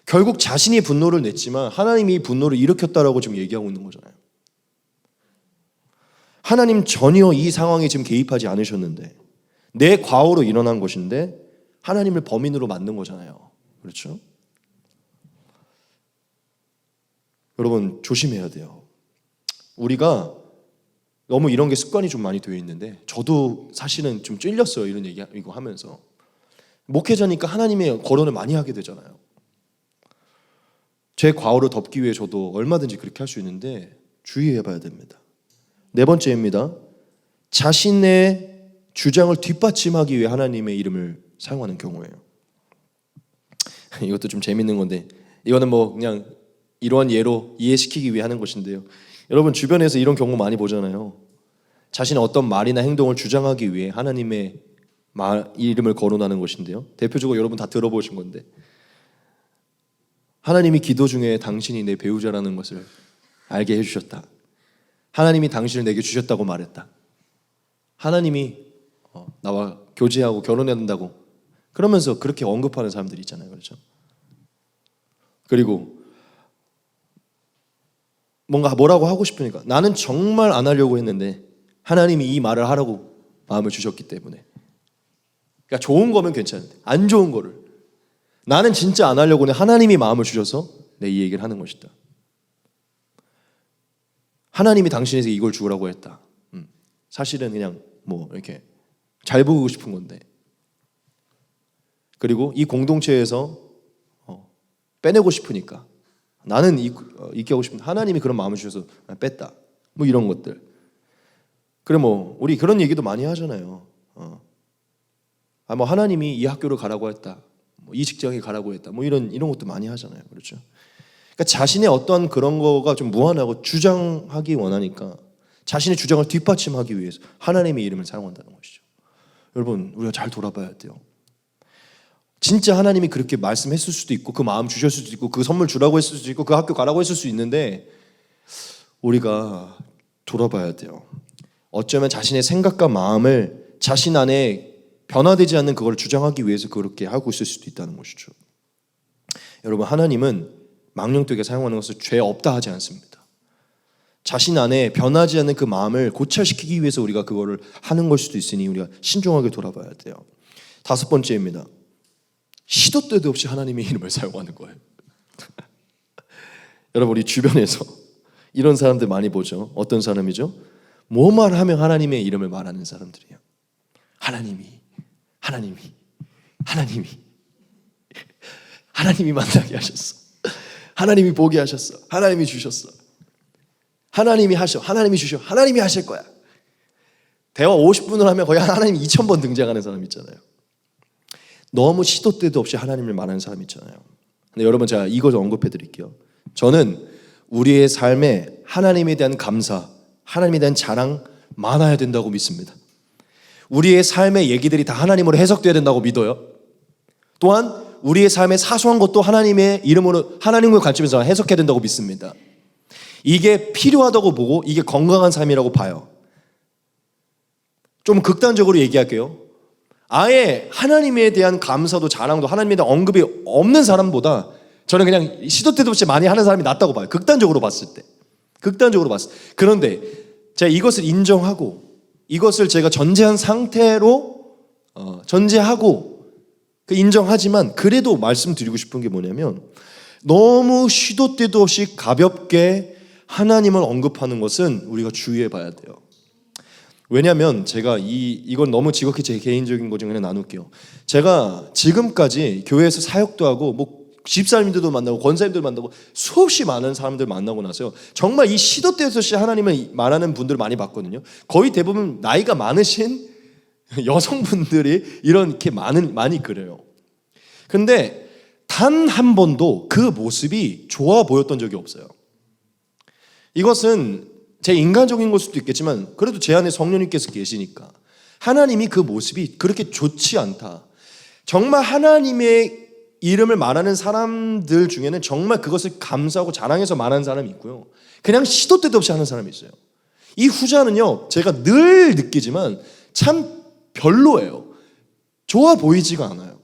결국 자신이 분노를 냈지만 하나님이 이 분노를 일으켰다라고 지금 얘기하고 있는 거잖아요. 하나님 전혀 이 상황에 지금 개입하지 않으셨는데 내 과오로 일어난 것인데 하나님을 범인으로 만든 거잖아요. 그렇죠? 여러분, 조심해야 돼요. 우리가 너무 이런 게 습관이 좀 많이 되어 있는데 저도 사실은 좀 찔렸어요. 이런 얘기 이거 하면서. 목회자니까 하나님의 거론을 많이 하게 되잖아요. 제 과오를 덮기 위해 저도 얼마든지 그렇게 할 수 있는데 주의해 봐야 됩니다. 네 번째입니다. 자신의 주장을 뒷받침하기 위해 하나님의 이름을 사용하는 경우예요. 이것도 좀 재밌는 건데, 이거는 뭐 그냥 이러한 예로 이해시키기 위해 하는 것인데요. 여러분 주변에서 이런 경우 많이 보잖아요. 자신의 어떤 말이나 행동을 주장하기 위해 하나님의 이름을 거론하는 것인데요. 대표적으로 여러분 다 들어보신 건데, 하나님이 기도 중에 당신이 내 배우자라는 것을 알게 해주셨다. 하나님이 당신을 내게 주셨다고 말했다. 하나님이 나와 교제하고 결혼해야 된다고 그러면서 그렇게 언급하는 사람들이 있잖아요. 그렇죠? 그리고 뭔가 뭐라고 하고 싶으니까 나는 정말 안 하려고 했는데 하나님이 이 말을 하라고 마음을 주셨기 때문에. 그러니까 좋은 거면 괜찮은데 안 좋은 거를 나는 진짜 안 하려고 했는데 하나님이 마음을 주셔서 내 이 얘기를 하는 것이다. 하나님이 당신에게 이걸 주라고 했다. 사실은 그냥 뭐 이렇게 잘 보이고 싶은 건데. 그리고 이 공동체에서 빼내고 싶으니까 나는 있게 하고 싶은데 하나님이 그런 마음을 주셔서 뺐다. 뭐 이런 것들. 그래 뭐 우리 그런 얘기도 많이 하잖아요. 뭐 하나님이 이 학교를 가라고 했다. 뭐 이 직장에 가라고 했다. 뭐 이런 것도 많이 하잖아요. 그렇죠? 그러니까 자신의 어떤 그런 거가 좀 무한하고 주장하기 원하니까 자신의 주장을 뒷받침하기 위해서 하나님의 이름을 사용한다는 것이죠. 여러분 우리가 잘 돌아봐야 돼요. 진짜 하나님이 그렇게 말씀했을 수도 있고 그 마음 주셨을 수도 있고 그 선물 주라고 했을 수도 있고 그 학교 가라고 했을 수 있는데 우리가 돌아봐야 돼요. 어쩌면 자신의 생각과 마음을 자신 안에 변화되지 않는 그걸 주장하기 위해서 그렇게 하고 있을 수도 있다는 것이죠. 여러분 하나님은 망령되게 사용하는 것을 죄 없다 하지 않습니다. 자신 안에 변하지 않는 그 마음을 고찰시키기 위해서 우리가 그거를 하는 걸 수도 있으니 우리가 신중하게 돌아봐야 돼요. 5번째입니다. 시도 때도 없이 하나님의 이름을 사용하는 거예요. 여러분 우리 주변에서 이런 사람들 많이 보죠. 어떤 사람이죠? 뭐만 하면 하나님의 이름을 말하는 사람들이에요. 하나님이 만나게 하셨어. 하나님이 보게 하셨어. 하나님이 주셨어. 하나님이 하셔. 하나님이 주셔. 하나님이 하실 거야. 대화 50분을 하면 거의 하나님이 2000번 등장하는 사람 있잖아요. 너무 시도 때도 없이 하나님을 말하는 사람 있잖아요. 근데 여러분 제가 이걸 언급해 드릴게요. 저는 우리의 삶에 하나님에 대한 감사, 하나님에 대한 자랑 많아야 된다고 믿습니다. 우리의 삶의 얘기들이 다 하나님으로 해석돼야 된다고 믿어요. 또한 우리의 삶의 사소한 것도 하나님의 이름으로 하나님을 관점에서 해석해야 된다고 믿습니다. 이게 필요하다고 보고 이게 건강한 삶이라고 봐요. 좀 극단적으로 얘기할게요. 아예 하나님에 대한 감사도 자랑도 하나님에 대한 언급이 없는 사람보다 저는 그냥 시도 때도 없이 많이 하는 사람이 낫다고 봐요. 극단적으로 봤을 때. 그런데 제가 이것을 인정하고 이것을 제가 전제한 상태로 전제하고 인정하지만 그래도 말씀드리고 싶은 게 뭐냐면 너무 시도 때도 없이 가볍게 하나님을 언급하는 것은 우리가 주의해 봐야 돼요. 왜냐하면 제가 이건 너무 지극히 제 개인적인 거 중에 나눌게요. 제가 지금까지 교회에서 사역도 하고 뭐 집사님들도 만나고 권사님들 만나고 수없이 많은 사람들 만나고 나서요. 정말 이 시도 때도 없이 하나님을 말하는 분들을 많이 봤거든요. 거의 대부분 나이가 많으신 여성분들이 이렇게 많이 그래요. 근데 단 한 번도 그 모습이 좋아 보였던 적이 없어요. 이것은 제 인간적인 걸 수도 있겠지만 그래도 제 안에 성령님께서 계시니까 하나님이 그 모습이 그렇게 좋지 않다. 정말 하나님의 이름을 말하는 사람들 중에는 정말 그것을 감사하고 자랑해서 말하는 사람이 있고요. 그냥 시도 때도 없이 하는 사람이 있어요. 이 후자는요. 제가 늘 느끼지만 참 별로예요. 좋아 보이지가 않아요.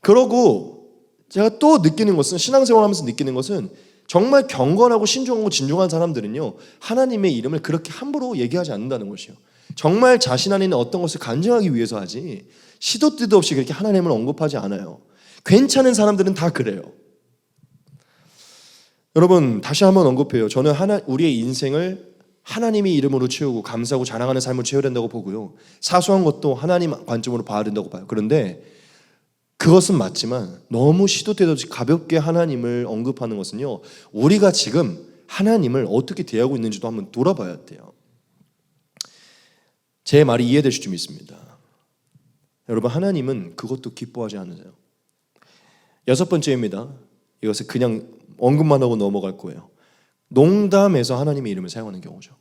그러고 제가 또 느끼는 것은 신앙생활하면서 느끼는 것은 정말 경건하고 신중하고 진중한 사람들은요. 하나님의 이름을 그렇게 함부로 얘기하지 않는다는 것이요. 정말 자신 안에 있는 어떤 것을 간증하기 위해서 하지 시도 때도 없이 그렇게 하나님을 언급하지 않아요. 괜찮은 사람들은 다 그래요. 여러분 다시 한번 언급해요. 저는 우리의 인생을 하나님의 이름으로 채우고 감사하고 자랑하는 삶을 채워야 된다고 보고요. 사소한 것도 하나님 관점으로 봐야 된다고 봐요. 그런데 그것은 맞지만 너무 시도 때도 없이 가볍게 하나님을 언급하는 것은요. 우리가 지금 하나님을 어떻게 대하고 있는지도 한번 돌아봐야 돼요. 제 말이 이해되실 줄 믿습니다. 여러분, 하나님은 그것도 기뻐하지 않으세요. 6번째입니다. 이것을 그냥 언급만 하고 넘어갈 거예요. 농담에서 하나님의 이름을 사용하는 경우죠.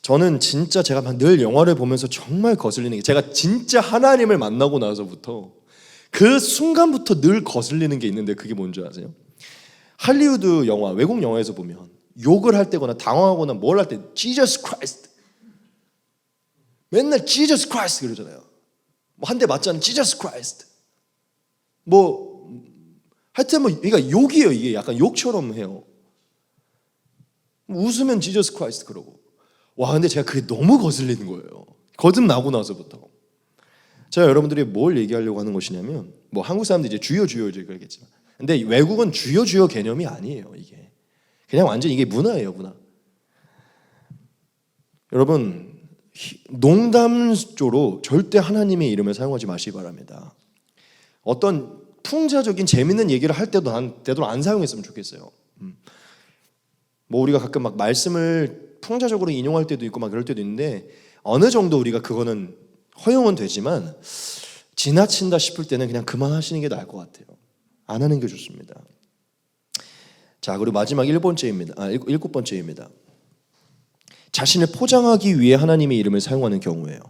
저는 진짜 제가 늘 영화를 보면서 정말 거슬리는 게, 제가 진짜 하나님을 만나고 나서부터 그 순간부터 늘 거슬리는 게 있는데, 그게 뭔지 아세요? 할리우드 영화, 외국 영화에서 보면 욕을 할 때거나 당황하거나 뭘 할 때 Jesus Christ, 맨날 Jesus Christ 그러잖아요. 뭐 한 대 맞자는 Jesus Christ, 뭐 하여튼 뭐 그러니까 욕이에요. 이게 약간 욕처럼 해요. 웃으면 Jesus Christ 그러고. 와, 근데 제가 그게 너무 거슬리는 거예요. 거듭나고 나서부터. 제가 여러분들이 뭘 얘기하려고 하는 것이냐면, 뭐 한국 사람들이 이제 주여 주여 이제 그러겠지만, 근데 외국은 주여 주여 개념이 아니에요. 이게 그냥 완전 이게 문화예요, 문화. 여러분, 농담조로 절대 하나님의 이름을 사용하지 마시기 바랍니다. 어떤 풍자적인 재밌는 얘기를 할 때도 되도록 안 사용했으면 좋겠어요. 뭐 우리가 가끔 막 말씀을 풍자적으로 인용할 때도 있고 막 그럴 때도 있는데, 어느 정도 우리가 그거는 허용은 되지만 지나친다 싶을 때는 그냥 그만하시는 게 나을 것 같아요. 안 하는 게 좋습니다. 자, 그리고 마지막 7번째입니다. 자신을 포장하기 위해 하나님의 이름을 사용하는 경우예요.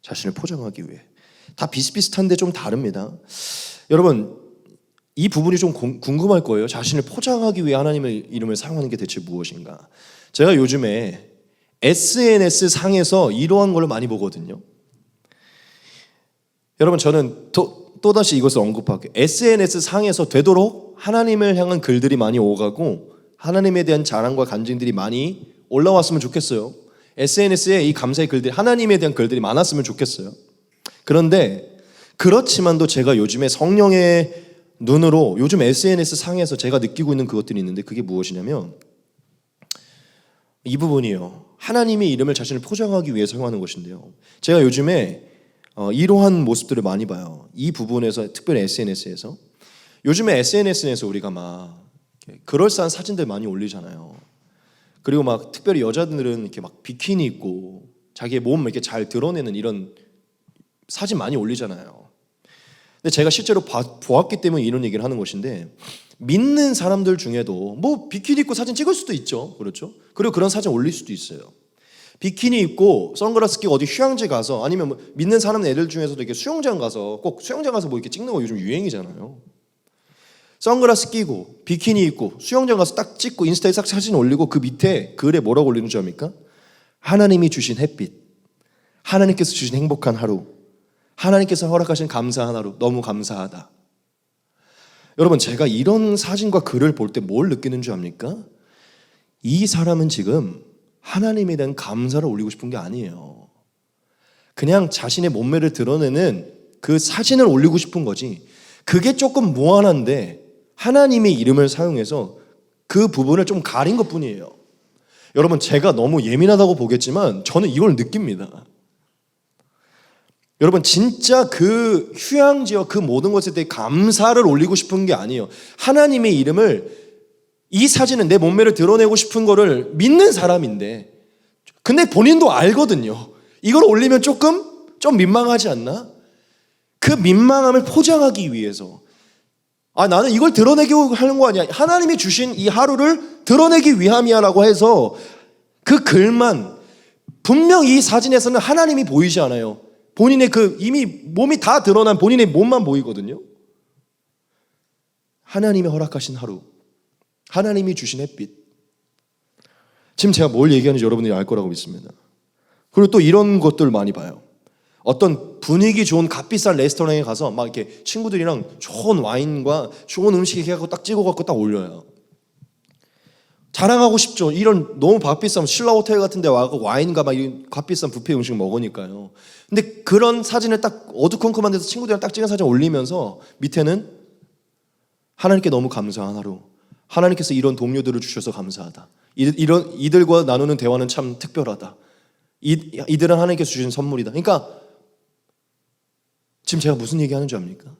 자신을 포장하기 위해. 다 비슷비슷한데 좀 다릅니다. 여러분, 이 부분이 좀 궁금할 거예요. 자신을 포장하기 위해 하나님의 이름을 사용하는 게 대체 무엇인가? 제가 요즘에 SNS 상에서 이러한 걸 많이 보거든요. 여러분, 저는 또다시 이것을 언급할게요. SNS 상에서 되도록 하나님을 향한 글들이 많이 오가고 하나님에 대한 자랑과 간증들이 많이 올라왔으면 좋겠어요. SNS에 이 감사의 글들이, 하나님에 대한 글들이 많았으면 좋겠어요. 그런데 그렇지만도 제가 요즘에 성령의 눈으로 요즘 SNS 상에서 제가 느끼고 있는 그것들이 있는데, 그게 무엇이냐면 이 부분이요. 하나님의 이름을 자신을 포장하기 위해 사용하는 것인데요. 제가 요즘에 이러한 모습들을 많이 봐요. 이 부분에서, 특별히 SNS에서. 요즘에 SNS에서 우리가 막 그럴싸한 사진들 많이 올리잖아요. 그리고 막 특별히 여자들은 이렇게 막 비키니 입고 자기의 몸을 이렇게 잘 드러내는 이런 사진 많이 올리잖아요. 근데 제가 실제로 보았기 때문에 이런 얘기를 하는 것인데, 믿는 사람들 중에도 뭐 비키니 입고 사진 찍을 수도 있죠. 그렇죠? 그리고 그런 사진 올릴 수도 있어요. 비키니 입고 선글라스 끼고 어디 휴양지 가서, 아니면 뭐 믿는 사람 애들 중에서도 이렇게 수영장 가서, 꼭 수영장 가서 뭐 이렇게 찍는 거 요즘 유행이잖아요. 선글라스 끼고 비키니 입고 수영장 가서 딱 찍고 인스타에 싹 사진 올리고 그 밑에 글에 뭐라고 올리는 줄 압니까? 하나님이 주신 햇빛, 하나님께서 주신 행복한 하루, 하나님께서 허락하신 감사한 하루, 너무 감사하다. 여러분, 제가 이런 사진과 글을 볼 때 뭘 느끼는 줄 압니까? 이 사람은 지금 하나님에 대한 감사를 올리고 싶은 게 아니에요. 그냥 자신의 몸매를 드러내는 그 사진을 올리고 싶은 거지. 그게 조금 무한한데 하나님의 이름을 사용해서 그 부분을 좀 가린 것뿐이에요. 여러분, 제가 너무 예민하다고 보겠지만 저는 이걸 느낍니다. 여러분, 진짜 그 휴양지와 그 모든 것에 대해 감사를 올리고 싶은 게 아니에요. 하나님의 이름을, 이 사진은 내 몸매를 드러내고 싶은 거를 믿는 사람인데, 근데 본인도 알거든요. 이걸 올리면 좀 민망하지 않나? 그 민망함을 포장하기 위해서, 나는 이걸 드러내기 하는 거 아니야, 하나님이 주신 이 하루를 드러내기 위함이야 라고 해서 그 글만, 분명 이 사진에서는 하나님이 보이지 않아요. 본인의 그 이미 몸이 다 드러난 본인의 몸만 보이거든요. 하나님이 허락하신 하루, 하나님이 주신 햇빛. 지금 제가 뭘 얘기하는지 여러분들이 알 거라고 믿습니다. 그리고 또 이런 것들 많이 봐요. 어떤 분위기 좋은 값비싼 레스토랑에 가서 막 이렇게 친구들이랑 좋은 와인과 좋은 음식 해갖고 딱 찍어갖고 딱 올려요. 자랑하고 싶죠. 이런 너무 값비싼 신라 호텔 같은 데 와서 와인과 막 이런 값비싼 뷔페 음식 먹으니까요. 근데 그런 사진을 딱 어두컴컴한 데서 친구들이랑 딱 찍은 사진 올리면서 밑에는 하나님께 너무 감사한 하루, 하나님께서 이런 동료들을 주셔서 감사하다, 이들과 나누는 대화는 참 특별하다, 이들은 하나님께서 주신 선물이다. 그러니까 지금 제가 무슨 얘기하는 줄 압니까?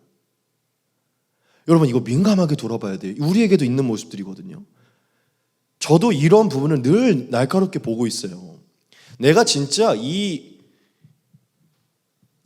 여러분, 이거 민감하게 돌아봐야 돼요. 우리에게도 있는 모습들이거든요. 저도 이런 부분을 늘 날카롭게 보고 있어요. 내가 진짜 이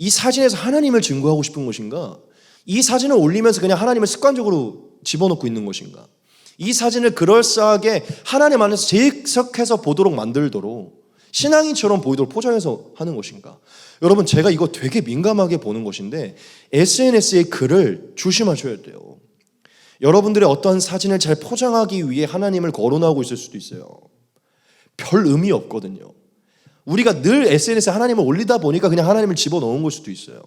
이 사진에서 하나님을 증거하고 싶은 것인가? 이 사진을 올리면서 그냥 하나님을 습관적으로 집어넣고 있는 것인가? 이 사진을 그럴싸하게 하나님 안에서 재해석해서 보도록 만들도록 신앙인처럼 보이도록 포장해서 하는 것인가? 여러분, 제가 이거 되게 민감하게 보는 것인데 SNS의 글을 조심하셔야 돼요. 여러분들의 어떤 사진을 잘 포장하기 위해 하나님을 거론하고 있을 수도 있어요. 별 의미 없거든요. 우리가 늘 SNS에 하나님을 올리다 보니까 그냥 하나님을 집어넣은 걸 수도 있어요.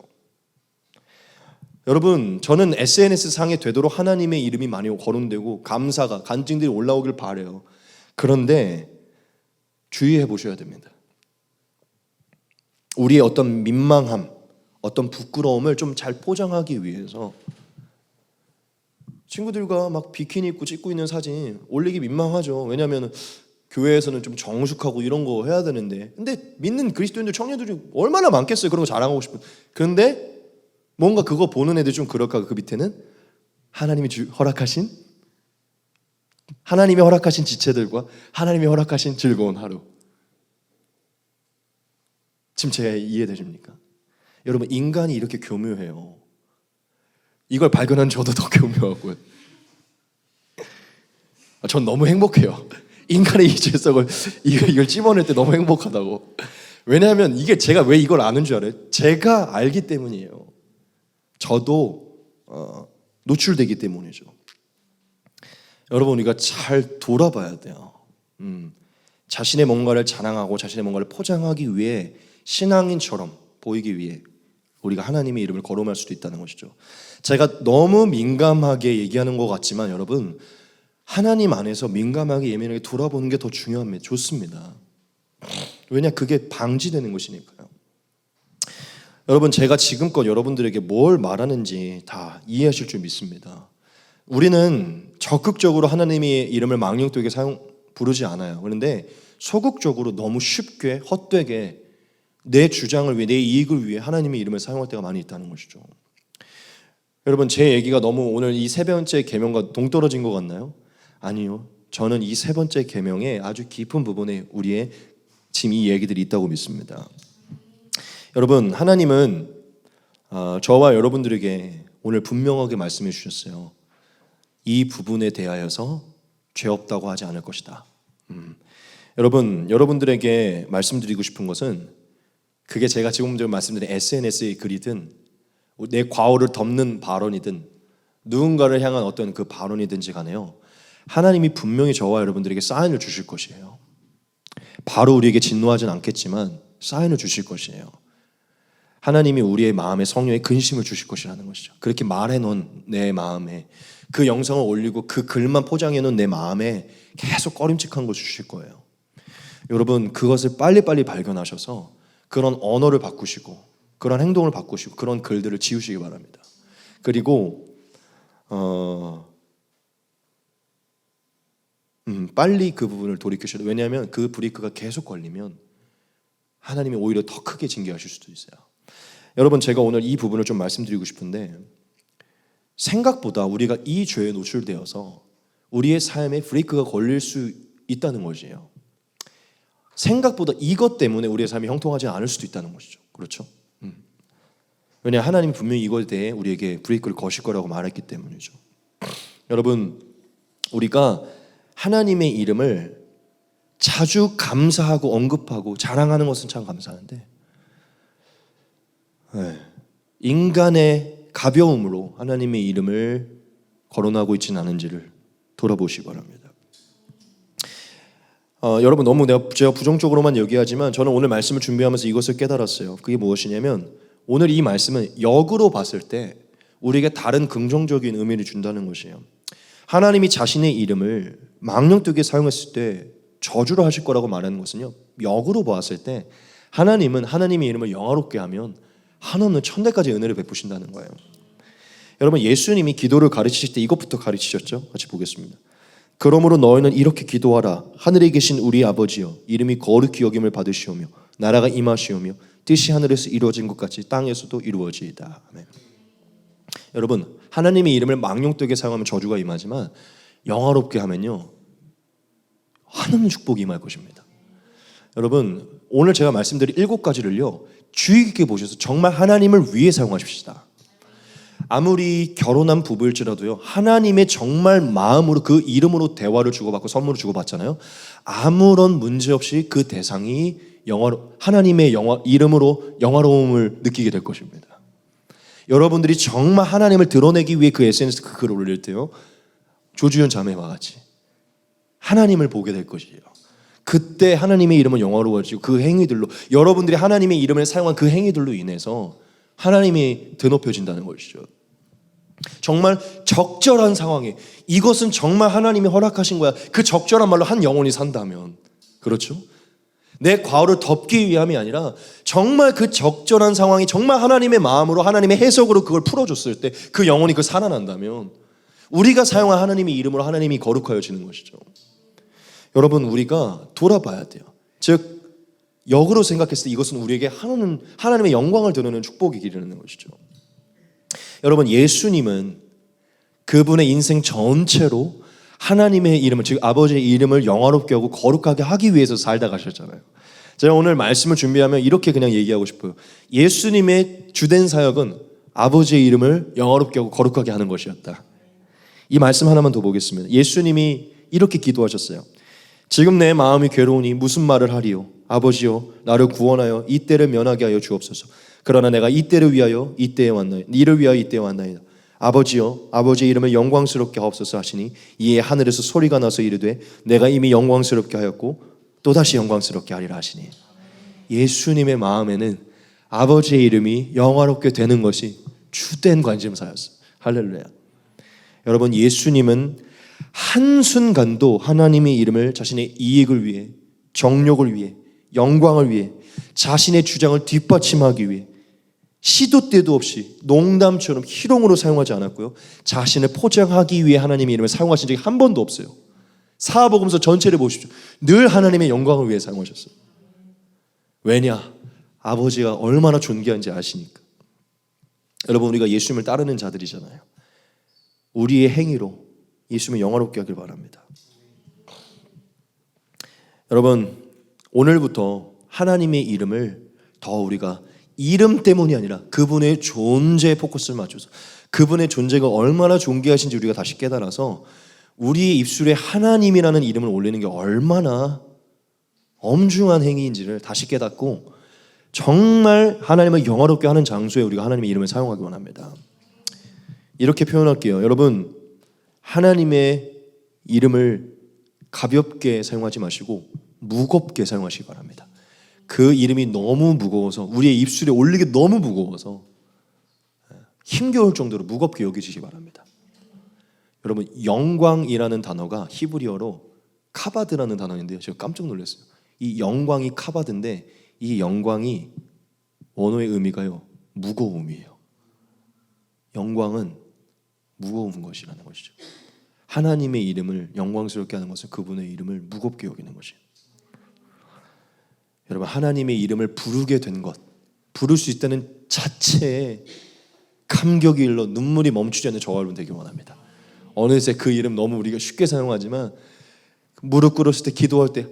여러분, 저는 SNS 상에 되도록 하나님의 이름이 많이 거론되고 감사가, 간증들이 올라오길 바라요. 그런데 주의해 보셔야 됩니다. 우리의 어떤 민망함, 어떤 부끄러움을 좀 잘 포장하기 위해서 친구들과 막 비키니 입고 찍고 있는 사진 올리기 민망하죠. 왜냐하면 교회에서는 좀 정숙하고 이런 거 해야 되는데, 근데 믿는 그리스도인들, 청년들이 얼마나 많겠어요. 그런 거 자랑하고 싶은. 그런데 뭔가 그거 보는 애들 좀 그럴까? 그 밑에는 하나님이 허락하신, 하나님이 허락하신 지체들과 하나님이 허락하신 즐거운 하루. 지금 제 이해되십니까? 여러분, 인간이 이렇게 교묘해요. 이걸 발견한 저도 더 교묘하고요. 전 너무 행복해요. 인간의 이 죄성을 이걸 찝어낼 때 너무 행복하다고. 왜냐하면 이게 제가 왜 이걸 아는 줄 알아요? 제가 알기 때문이에요. 저도 노출되기 때문이죠. 여러분, 우리가 잘 돌아봐야 돼요. 자신의 뭔가를 자랑하고 자신의 뭔가를 포장하기 위해 신앙인처럼 보이기 위해 우리가 하나님의 이름을 거론할 수도 있다는 것이죠. 제가 너무 민감하게 얘기하는 것 같지만 여러분, 하나님 안에서 민감하게 예민하게 돌아보는 게 더 중요합니다. 좋습니다. 왜냐, 그게 방지되는 것이니까요. 여러분, 제가 지금껏 여러분들에게 뭘 말하는지 다 이해하실 줄 믿습니다. 우리는 적극적으로 하나님의 이름을 망령되게 부르지 않아요. 그런데 소극적으로 너무 쉽게 헛되게 내 주장을 위해, 내 이익을 위해 하나님의 이름을 사용할 때가 많이 있다는 것이죠. 여러분, 제 얘기가 너무 오늘 이 세 번째 계명과 동떨어진 것 같나요? 아니요. 저는 이 세 번째 계명의 아주 깊은 부분에 우리의 지금 이 얘기들이 있다고 믿습니다. 여러분, 하나님은 저와 여러분들에게 오늘 분명하게 말씀해 주셨어요. 이 부분에 대하여서 죄 없다고 하지 않을 것이다. 여러분, 여러분들에게 말씀드리고 싶은 것은, 그게 제가 지금 말씀드린 SNS의 글이든 내 과오를 덮는 발언이든 누군가를 향한 어떤 그 발언이든지 간에요, 하나님이 분명히 저와 여러분들에게 사인을 주실 것이에요. 바로 우리에게 진노하진 않겠지만 사인을 주실 것이에요. 하나님이 우리의 마음에 성령의 근심을 주실 것이라는 것이죠. 그렇게 말해놓은 내 마음에, 그 영상을 올리고 그 글만 포장해놓은 내 마음에 계속 꺼림칙한 걸 주실 거예요. 여러분, 그것을 빨리빨리 발견하셔서 그런 언어를 바꾸시고 그런 행동을 바꾸시고 그런 글들을 지우시기 바랍니다. 그리고 빨리 그 부분을 돌이키셔야 돼요. 왜냐하면 그 브레이크가 계속 걸리면 하나님이 오히려 더 크게 징계하실 수도 있어요. 여러분, 제가 오늘 이 부분을 좀 말씀드리고 싶은데, 생각보다 우리가 이 죄에 노출되어서 우리의 삶에 브레이크가 걸릴 수 있다는 것이에요. 생각보다 이것 때문에 우리의 삶이 형통하지 않을 수도 있다는 것이죠. 그렇죠? 왜냐하면 하나님이 분명히 이것에 대해 우리에게 브레이크를 거실 거라고 말했기 때문이죠. 여러분, 우리가 하나님의 이름을 자주 감사하고 언급하고 자랑하는 것은 참 감사한데, 인간의 가벼움으로 하나님의 이름을 거론하고 있지는 않은지를 돌아보시기 바랍니다. 여러분, 너무 제가 부정적으로만 얘기하지만 저는 오늘 말씀을 준비하면서 이것을 깨달았어요. 그게 무엇이냐면, 오늘 이 말씀은 역으로 봤을 때 우리에게 다른 긍정적인 의미를 준다는 것이에요. 하나님이 자신의 이름을 망령되게 사용했을 때 저주를 하실 거라고 말하는 것은요, 역으로 보았을 때 하나님은 하나님의 이름을 영화롭게 하면 한없는 천대까지 은혜를 베푸신다는 거예요. 여러분, 예수님이 기도를 가르치실 때 이것부터 가르치셨죠? 같이 보겠습니다. 그러므로 너희는 이렇게 기도하라. 하늘에 계신 우리 아버지여, 이름이 거룩히 여김을 받으시오며 나라가 임하시오며 뜻이 하늘에서 이루어진 것 같이 땅에서도 이루어지이다. 아멘. 여러분, 하나님의 이름을 망령되게 사용하면 저주가 임하지만 영화롭게 하면요, 한없는 축복이 임할 것입니다. 여러분, 오늘 제가 말씀드린 7가지를요 주의 깊게 보셔서 정말 하나님을 위해 사용하십시다. 아무리 결혼한 부부일지라도요, 하나님의 정말 마음으로 그 이름으로 대화를 주고받고 선물을 주고받잖아요. 아무런 문제 없이 그 대상이 하나님의 이름으로 영화로움을 느끼게 될 것입니다. 여러분들이 정말 하나님을 드러내기 위해 그 SNS 그 글을 올릴 때요, 조주연 자매와 같이 하나님을 보게 될 것이에요. 그때 하나님의 이름은 영화로워지고 그 행위들로, 여러분들이 하나님의 이름을 사용한 그 행위들로 인해서 하나님이 드높여진다는 것이죠. 정말 적절한 상황에, 이것은 정말 하나님이 허락하신 거야, 그 적절한 말로 한 영혼이 산다면, 그렇죠? 내 과오를 덮기 위함이 아니라 정말 그 적절한 상황이 정말 하나님의 마음으로, 하나님의 해석으로 그걸 풀어줬을 때 그 영혼이 그 살아난다면 우리가 사용한 하나님의 이름으로 하나님이 거룩하여지는 것이죠. 여러분, 우리가 돌아봐야 돼요. 즉 역으로 생각했을 때 이것은 우리에게 하나님의 영광을 드러내는 축복이기라는 것이죠. 여러분, 예수님은 그분의 인생 전체로 하나님의 이름을, 즉 아버지의 이름을 영화롭게 하고 거룩하게 하기 위해서 살다 가셨잖아요. 제가 오늘 말씀을 준비하면 이렇게 그냥 얘기하고 싶어요. 예수님의 주된 사역은 아버지의 이름을 영화롭게 하고 거룩하게 하는 것이었다. 이 말씀 하나만 더 보겠습니다. 예수님이 이렇게 기도하셨어요. 지금 내 마음이 괴로우니 무슨 말을 하리요? 아버지여, 나를 구원하여 이 때를 면하게 하여 주옵소서. 그러나 내가 이 때를 위하여 이때에 왔나이다. 이를 위하여 이때에 왔나이다. 아버지여, 아버지의 이름을 영광스럽게 하옵소서 하시니 이에 하늘에서 소리가 나서 이르되 내가 이미 영광스럽게 하였고 또다시 영광스럽게 하리라 하시니, 예수님의 마음에는 아버지의 이름이 영화롭게 되는 것이 주된 관심사였어요. 할렐루야. 여러분, 예수님은 한순간도 하나님의 이름을 자신의 이익을 위해, 정욕을 위해, 영광을 위해, 자신의 주장을 뒷받침하기 위해 시도 때도 없이 농담처럼 희롱으로 사용하지 않았고요, 자신을 포장하기 위해 하나님의 이름을 사용하신 적이 한 번도 없어요. 사복음서 전체를 보십시오. 늘 하나님의 영광을 위해 사용하셨어요. 왜냐? 아버지가 얼마나 존귀한지 아시니까. 여러분, 우리가 예수님을 따르는 자들이잖아요. 우리의 행위로 예수님을 영화롭게 하길 바랍니다. 여러분, 오늘부터 하나님의 이름을 더 우리가 이름 때문이 아니라 그분의 존재에 포커스를 맞춰서 그분의 존재가 얼마나 존귀하신지 우리가 다시 깨달아서 우리의 입술에 하나님이라는 이름을 올리는 게 얼마나 엄중한 행위인지를 다시 깨닫고 정말 하나님을 영화롭게 하는 장소에 우리가 하나님의 이름을 사용하기 원합니다. 이렇게 표현할게요. 여러분, 하나님의 이름을 가볍게 사용하지 마시고 무겁게 사용하시기 바랍니다. 그 이름이 너무 무거워서, 우리의 입술에 올리기 너무 무거워서 힘겨울 정도로 무겁게 여기시기 바랍니다. 여러분, 영광이라는 단어가 히브리어로 카바드라는 단어인데요, 제가 깜짝 놀랐어요. 이 영광이 카바드인데 이 영광이 원어의 의미가요, 무거움이에요. 영광은 무거운 것이라는 것이죠. 하나님의 이름을 영광스럽게 하는 것은 그분의 이름을 무겁게 여기는 것이에요. 여러분, 하나님의 이름을 부르게 된 것, 부를 수 있다는 자체에 감격이 일러 눈물이 멈추지 않는 저와 여러분 되기 원합니다. 어느새 그 이름 너무 우리가 쉽게 사용하지만 무릎 꿇었을 때, 기도할 때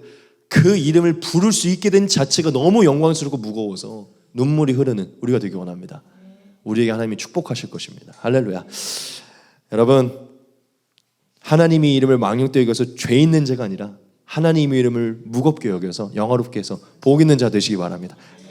그 이름을 부를 수 있게 된 자체가 너무 영광스럽고 무거워서 눈물이 흐르는 우리가 되기 원합니다. 우리에게 하나님이 축복하실 것입니다. 할렐루야. 여러분, 하나님의 이름을 망령되게 여겨서 죄 있는 자가 아니라 하나님의 이름을 무겁게 여겨서 영화롭게 해서 복 있는 자 되시기 바랍니다.